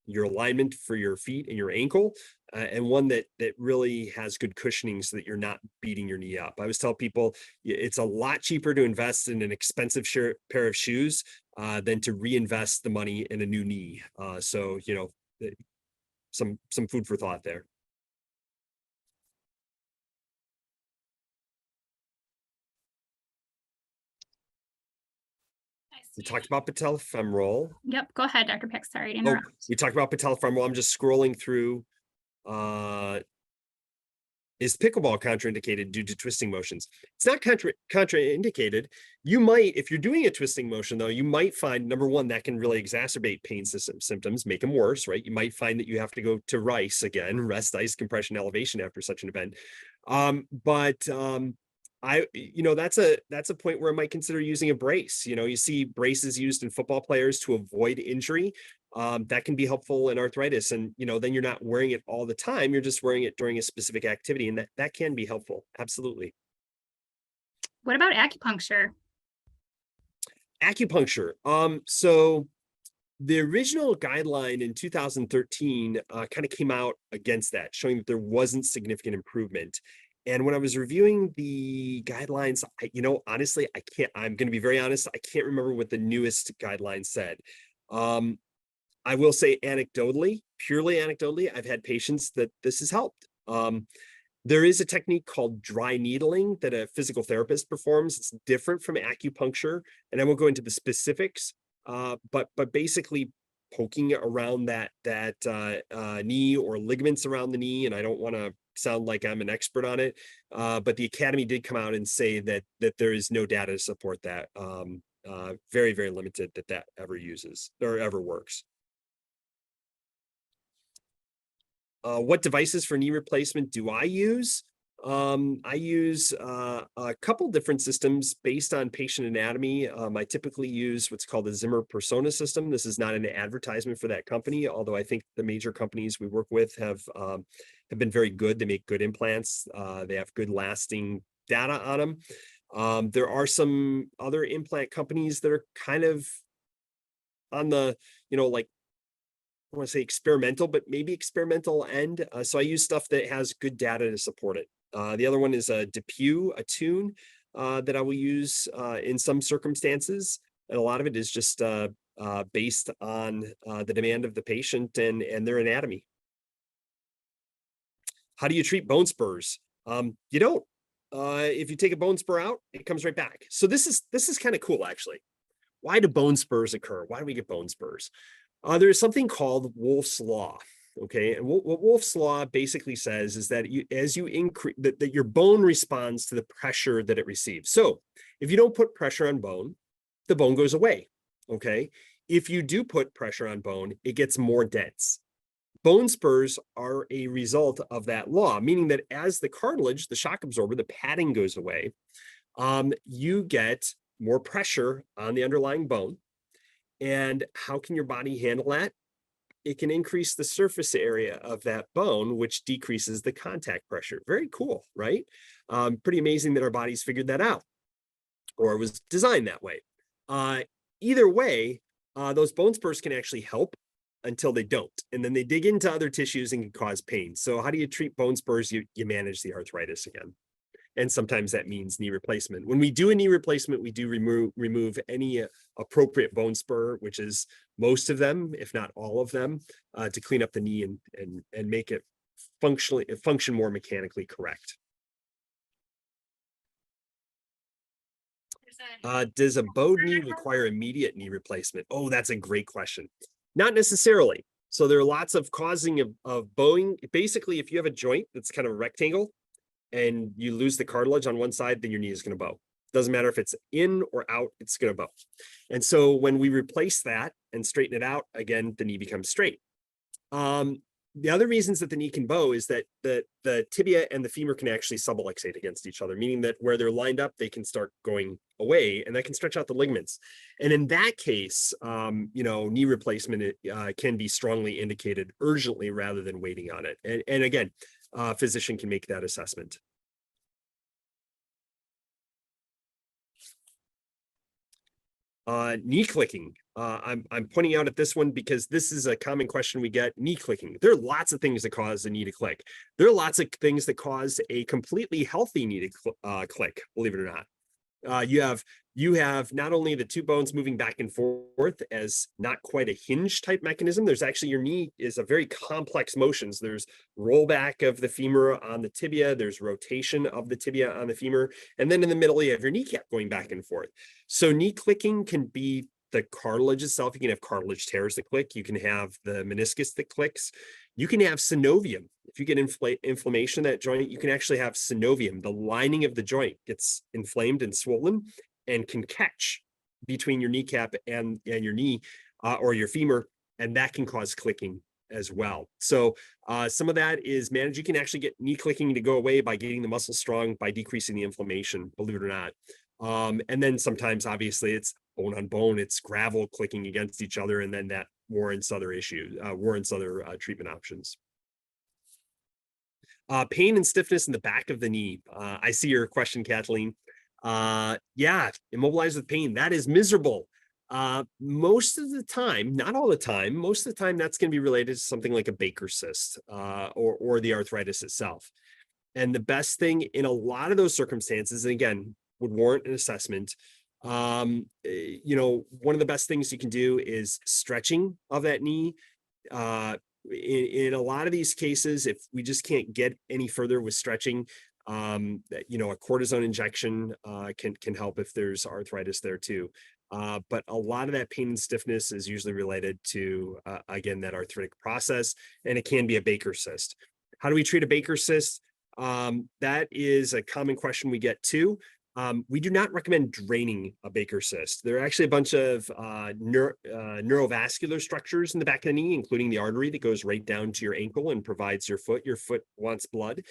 alignment for your feet and your ankle, and one that really has good cushioning, so that you're not beating your knee up. I always tell people it's a lot cheaper to invest in an expensive pair of shoes than to reinvest the money in a new knee. So some food for thought there. We talked about patellofemoral. Yep, go ahead, Dr. Peck. Sorry to Oh, interrupt. we talked about patellofemoral. I'm just scrolling through. Is pickleball contraindicated due to twisting motions? It's not contraindicated. You might, if you're doing a twisting motion, though, you might find, number one, that can really exacerbate pain symptoms, make them worse, right? You might find that you have to go to RICE again, rest, ice, compression, elevation, after such an event. That's a point where I might consider using a brace. You see braces used in football players to avoid injury. that can be helpful in arthritis. And, then you're not wearing it all the time. You're just wearing it during a specific activity. And that can be helpful. Absolutely. What about acupuncture? Acupuncture. So the original guideline in 2013 kind of came out against that, showing that there wasn't significant improvement. And when I was reviewing the guidelines, honestly, I'm going to be very honest, I can't remember what the newest guideline said. I will say purely anecdotally, I've had patients that this has helped. There is a technique called dry needling that a physical therapist performs. It's different from acupuncture, and I won't go into the specifics. But basically poking around that knee or ligaments around the knee, and I don't want to sound like I'm an expert on it, but the academy did come out and say that there is no data to support that. Very, very limited that ever uses or ever works. What devices for knee replacement do I use? I use a couple different systems based on patient anatomy. I typically use what's called the Zimmer Persona system. This is not an advertisement for that company, although I think the major companies we work with have been very good. They make good implants. They have good lasting data on them. There are some other implant companies that are kind of on the, like, I want to say experimental, but maybe experimental end. So I use stuff that has good data to support it. The other one is a Attune that I will use in some circumstances. And a lot of it is just based on the demand of the patient and their anatomy. How do you treat bone spurs? You don't. If you take a bone spur out, it comes right back. So this is kind of cool, actually. Why do bone spurs occur? Why do we get bone spurs? There's something called Wolff's Law. Okay, and what Wolff's Law basically says is that as you increase that your bone responds to the pressure that it receives. So if you don't put pressure on bone, the bone goes away. Okay, if you do put pressure on bone, it gets more dense. Bone spurs are a result of that law, meaning that as the cartilage, the shock absorber, the padding goes away, you get more pressure on the underlying bone. And how can your body handle that? It can increase the surface area of that bone, which decreases the contact pressure. Very cool, right? Pretty amazing that our bodies figured that out, or was designed that way. Either way, those bone spurs can actually help until they don't. And then they dig into other tissues and can cause pain. So how do you treat bone spurs? You manage the arthritis again. And sometimes that means knee replacement. When we do a knee replacement, we do remove any appropriate bone spur, which is most of them, if not all of them, to clean up the knee and make it function more mechanically correct. Does a bowed knee require immediate knee replacement? Oh, that's a great question. Not necessarily. So there are lots of causing of bowing. Basically, if you have a joint that's kind of a rectangle, and you lose the cartilage on one side, then your knee is going to bow. Doesn't matter if it's in or out, it's going to bow. And so when we replace that and straighten it out, again, the knee becomes straight. The other reasons that the knee can bow is that the tibia and the femur can actually subluxate against each other, meaning that where they're lined up, they can start going away, and that can stretch out the ligaments. And in that case, knee replacement can be strongly indicated urgently rather than waiting on it. And again, a physician can make that assessment. Knee clicking. I'm pointing out at this one because this is a common question we get. Knee clicking. There are lots of things that cause a knee to click. There are lots of things that cause a completely healthy knee to click, believe it or not. You have not only the two bones moving back and forth as not quite a hinge type mechanism. There's actually, your knee is a very complex motions. There's rollback of the femur on the tibia. There's rotation of the tibia on the femur. And then in the middle, you have your kneecap going back and forth. So knee clicking can be the cartilage itself. You can have cartilage tears that click. You can have the meniscus that clicks. You can have synovium. If you get inflammation in that joint, you can actually have synovium. The lining of the joint gets inflamed and swollen and can catch between your kneecap and your knee or your femur, and that can cause clicking as well. So some of that is managed. You can actually get knee clicking to go away by getting the muscle strong, by decreasing the inflammation, believe it or not. And then sometimes, obviously, it's bone on bone, it's gravel clicking against each other, and then warrants other treatment options. Pain and stiffness in the back of the knee. I see your question, Kathleen. Yeah, immobilized with pain. That is miserable. Most of the time, not all the time, most of the time that's going to be related to something like a Baker cyst or the arthritis itself. And the best thing in a lot of those circumstances, and again, would warrant an assessment. One of the best things you can do is stretching of that knee. In a lot of these cases, if we just can't get any further with stretching, a cortisone injection can help if there's arthritis there too. But a lot of that pain and stiffness is usually related to, again, that arthritic process, and it can be a Baker cyst. How do we treat a Baker cyst? That is a common question we get too. We do not recommend draining a Baker cyst. There are actually a bunch of neurovascular structures in the back of the knee, including the artery that goes right down to your ankle and provides your foot. Your foot wants blood.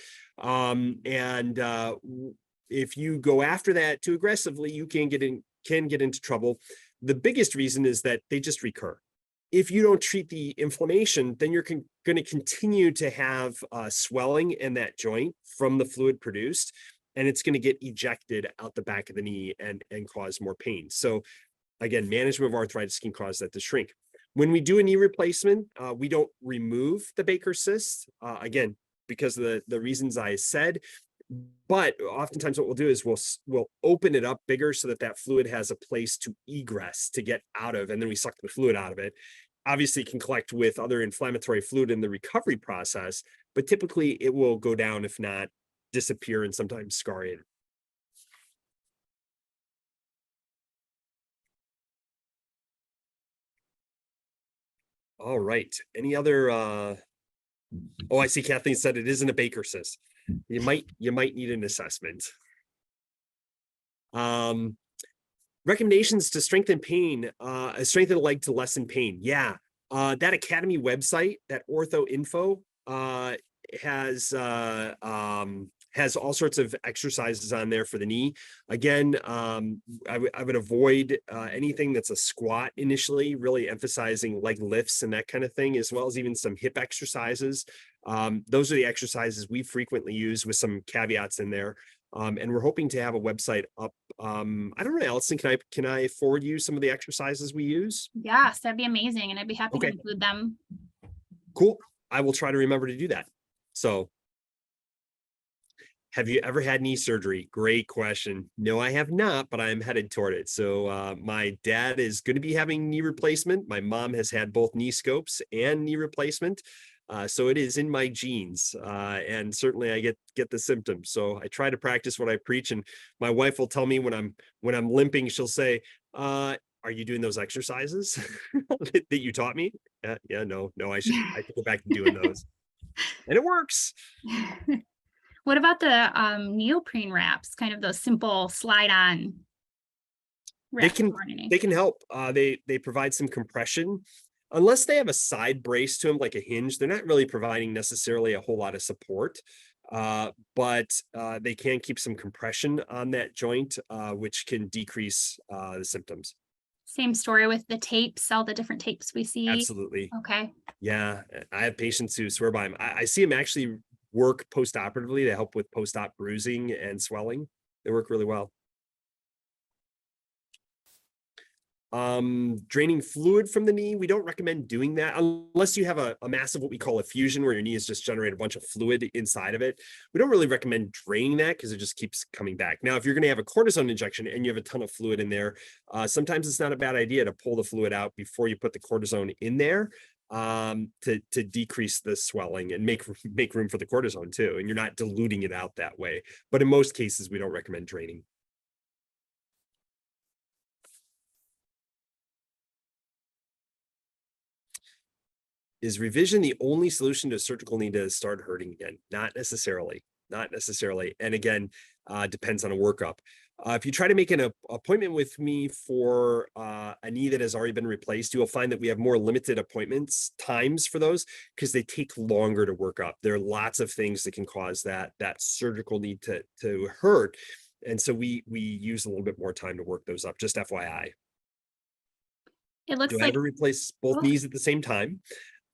If you go after that too aggressively, you can get into trouble. The biggest reason is that they just recur. If you don't treat the inflammation, then you're going to continue to have swelling in that joint from the fluid produced, and it's going to get ejected out the back of the knee and cause more pain. So again, management of arthritis can cause that to shrink. When we do a knee replacement, we don't remove the Baker cyst, again, because of the reasons I said. But oftentimes what we'll do is we'll open it up bigger so that fluid has a place to egress, to get out of, and then we suck the fluid out of it. Obviously, it can collect with other inflammatory fluid in the recovery process, but typically it will go down, if not disappear, and sometimes scar in. All right. Any other? Oh, I see Kathleen said it isn't a Baker cyst. You might need an assessment. Recommendations to strengthen pain, strengthen the leg to lessen pain. Yeah. That Academy website, that Ortho Info, has all sorts of exercises on there for the knee. Again, I would avoid anything that's a squat initially, really emphasizing leg lifts and that kind of thing, as well as even some hip exercises. Those are the exercises we frequently use, with some caveats in there. And we're hoping to have a website up. I don't know, Allison, can I forward you some of the exercises we use? Yes, that'd be amazing. And I'd be happy to Okay. include them. Cool. I will try to remember to do that. So, have you ever had knee surgery? Great question. No, I have not, but I'm headed toward it. So my dad is going to be having knee replacement. My mom has had both knee scopes and knee replacement. So it is in my genes, and certainly I get the symptoms. So I try to practice what I preach, and my wife will tell me when I'm limping, she'll say, "Are you doing those exercises that you taught me?" Yeah, no, I should go back to doing those, and it works. What about the neoprene wraps? Kind of those simple slide-on wraps. They can help. They provide some compression. Unless they have a side brace to them, like a hinge, they're not really providing necessarily a whole lot of support. But they can keep some compression on that joint, which can decrease the symptoms. Same story with the tapes, all the different tapes we see. Absolutely. Okay. Yeah, I have patients who swear by them. I see them actually work post-operatively to help with post-op bruising and swelling. They work really well. Draining fluid from the knee, we don't recommend doing that unless you have a massive, what we call effusion, where your knee has just generated a bunch of fluid inside of it. We don't really recommend draining that because it just keeps coming back. Now, if you're going to have a cortisone injection and you have a ton of fluid in there, sometimes it's not a bad idea to pull the fluid out before you put the cortisone in there, to decrease the swelling and make room for the cortisone too. And you're not diluting it out that way. But in most cases, we don't recommend draining. Is revision the only solution to surgical knee to start hurting again? Not necessarily. And again, depends on a workup. If you try to make an appointment with me for a knee that has already been replaced, you'll find that we have more limited appointments times for those because they take longer to work up. There are lots of things that can cause that surgical knee to hurt. And so we use a little bit more time to work those up, just FYI. It looks Do I like, ever replace both oh, knees at the same time?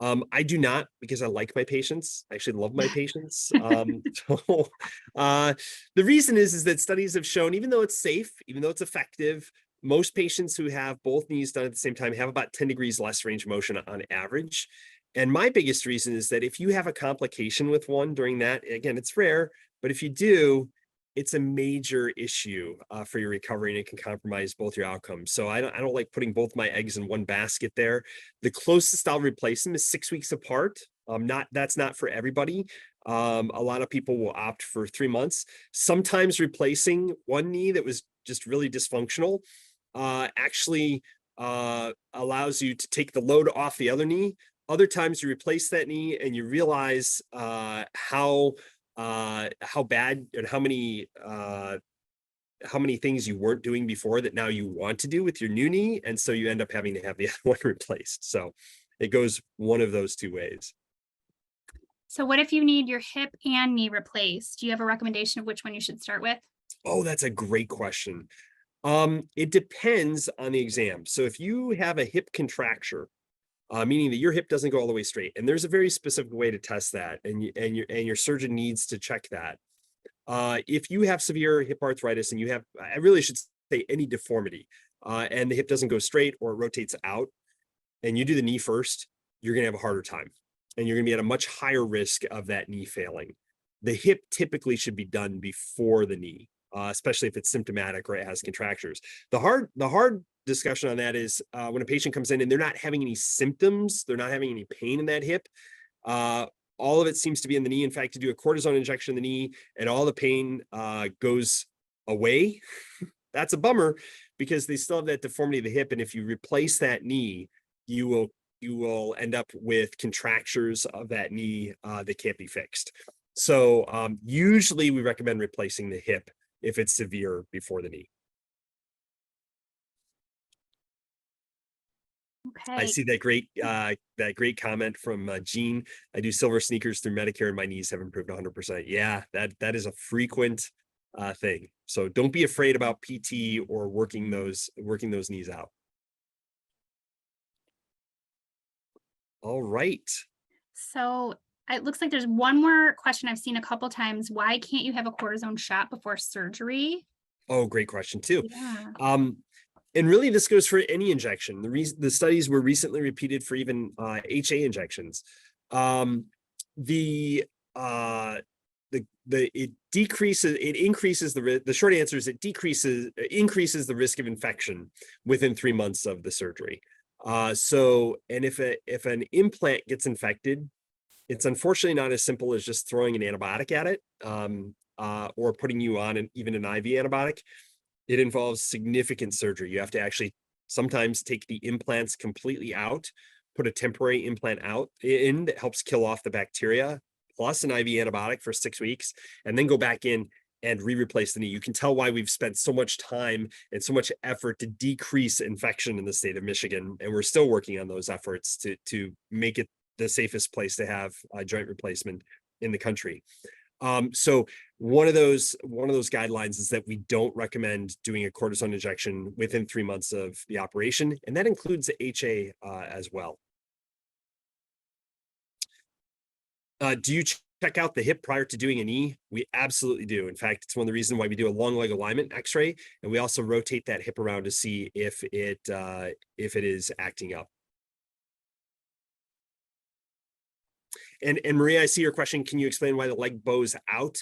I do not, because I like my patients. I actually love my patients. So the reason is that studies have shown, even though it's safe, even though it's effective, most patients who have both knees done at the same time have about 10 degrees less range of motion on average. And my biggest reason is that if you have a complication with one during that, again, it's rare, but if you do, it's a major issue for your recovery, and it can compromise both your outcomes. So I don't like putting both my eggs in one basket there. The closest I'll replace them is 6 weeks apart. That's not for everybody. A lot of people will opt for 3 months. Sometimes replacing one knee that was just really dysfunctional actually allows you to take the load off the other knee. Other times you replace that knee and you realize how bad and how many things you weren't doing before that now you want to do with your new knee, and so you end up having to have the other one replaced. So it goes one of those two ways. so what if you need your hip and knee replaced? Do you have a recommendation of which one you should start with? Oh, that's a great question. It depends on the exam. So if you have a hip contracture, meaning that your hip doesn't go all the way straight, and there's a very specific way to test that, and your surgeon needs to check that. If you have severe hip arthritis and I really should say any deformity, and the hip doesn't go straight or it rotates out, and you do the knee first, you're going to have a harder time, and you're going to be at a much higher risk of that knee failing. The hip typically should be done before the knee, especially if it's symptomatic or it has contractures. The hard discussion on that is when a patient comes in and they're not having any symptoms, they're not having any pain in that hip. All of it seems to be in the knee. In fact, you do a cortisone injection in the knee and all the pain goes away. That's a bummer, because they still have that deformity of the hip. And if you replace that knee, you will end up with contractures of that knee that can't be fixed. So usually we recommend replacing the hip if it's severe before the knee. I Okay. see that great comment from Gene. I do silver sneakers through Medicare and my knees have improved 100%. Yeah, that is a frequent thing. So don't be afraid about PT or working those knees out. All right. So it looks like there's one more question I've seen a couple times. Why can't you have a cortisone shot before surgery? Oh, great question too. Yeah. And really this goes for any injection. The studies were recently repeated for even HA injections. The it increases the short answer is it increases the risk of infection within 3 months of the surgery. So, and if an implant gets infected, it's unfortunately not as simple as just throwing an antibiotic at it, or putting you on even an IV antibiotic. It involves significant surgery. You have to actually sometimes take the implants completely out, put a temporary implant in that helps kill off the bacteria, plus an IV antibiotic for 6 weeks, and then go back in and replace the knee. You can tell why we've spent so much time and so much effort to decrease infection in the state of Michigan, and we're still working on those efforts to make it the safest place to have a joint replacement in the country. So one of those guidelines is that we don't recommend doing a cortisone injection within 3 months of the operation, and that includes the HA as well. Do you check out the hip prior to doing a knee? We absolutely do. In fact, it's one of the reasons why we do a long leg alignment X-ray, and we also rotate that hip around to see if it is acting up. And Maria, I see your question. Can you explain why the leg bows out?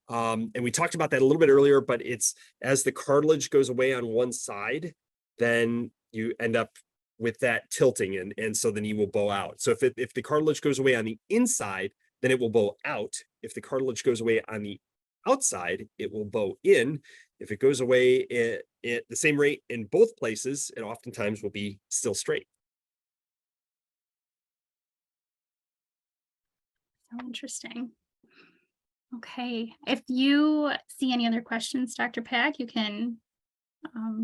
And we talked about that a little bit earlier, but it's as the cartilage goes away on one side, then you end up with that tilting, and so the knee will bow out. So if the cartilage goes away on the inside, then it will bow out. If the cartilage goes away on the outside, it will bow in. If it goes away at the same rate in both places, it oftentimes will be still straight. So interesting. Okay. If you see any other questions, Dr. Pack, you can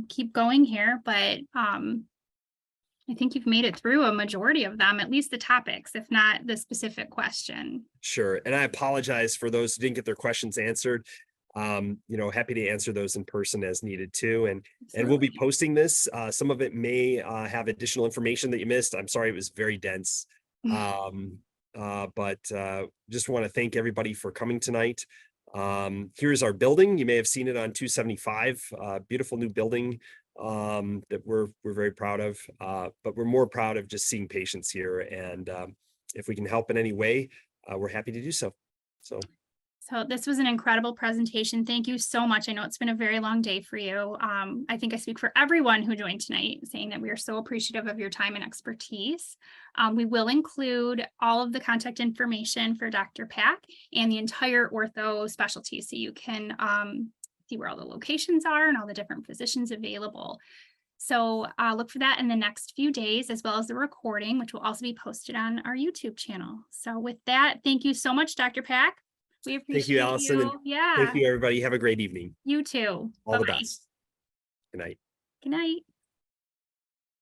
keep going here, but I think you've made it through a majority of them, at least the topics, if not the specific question. Sure. And I apologize for those who didn't get their questions answered. happy to answer those in person as needed too. And we'll be Absolutely. posting this. Some of it may have additional information that you missed. I'm sorry, it was very dense. But just want to thank everybody for coming tonight. Here's our building. You may have seen it on 275, beautiful new building that we're very proud of. But we're more proud of just seeing patients here. And if we can help in any way, we're happy to do so. So this was an incredible presentation. Thank you so much. I know it's been a very long day for you. I think I speak for everyone who joined tonight saying that we are so appreciative of your time and expertise. We will include all of the contact information for Dr. Pack and the entire ortho specialty, so you can see where all the locations are and all the different physicians available. So look for that in the next few days, as well as the recording, which will also be posted on our YouTube channel. So with that, thank you so much, Dr. Pack. We appreciate Thank you, Allison. And yeah. thank you, everybody. Have a great evening. You too. All the Bye-bye. best. Good night. Good night.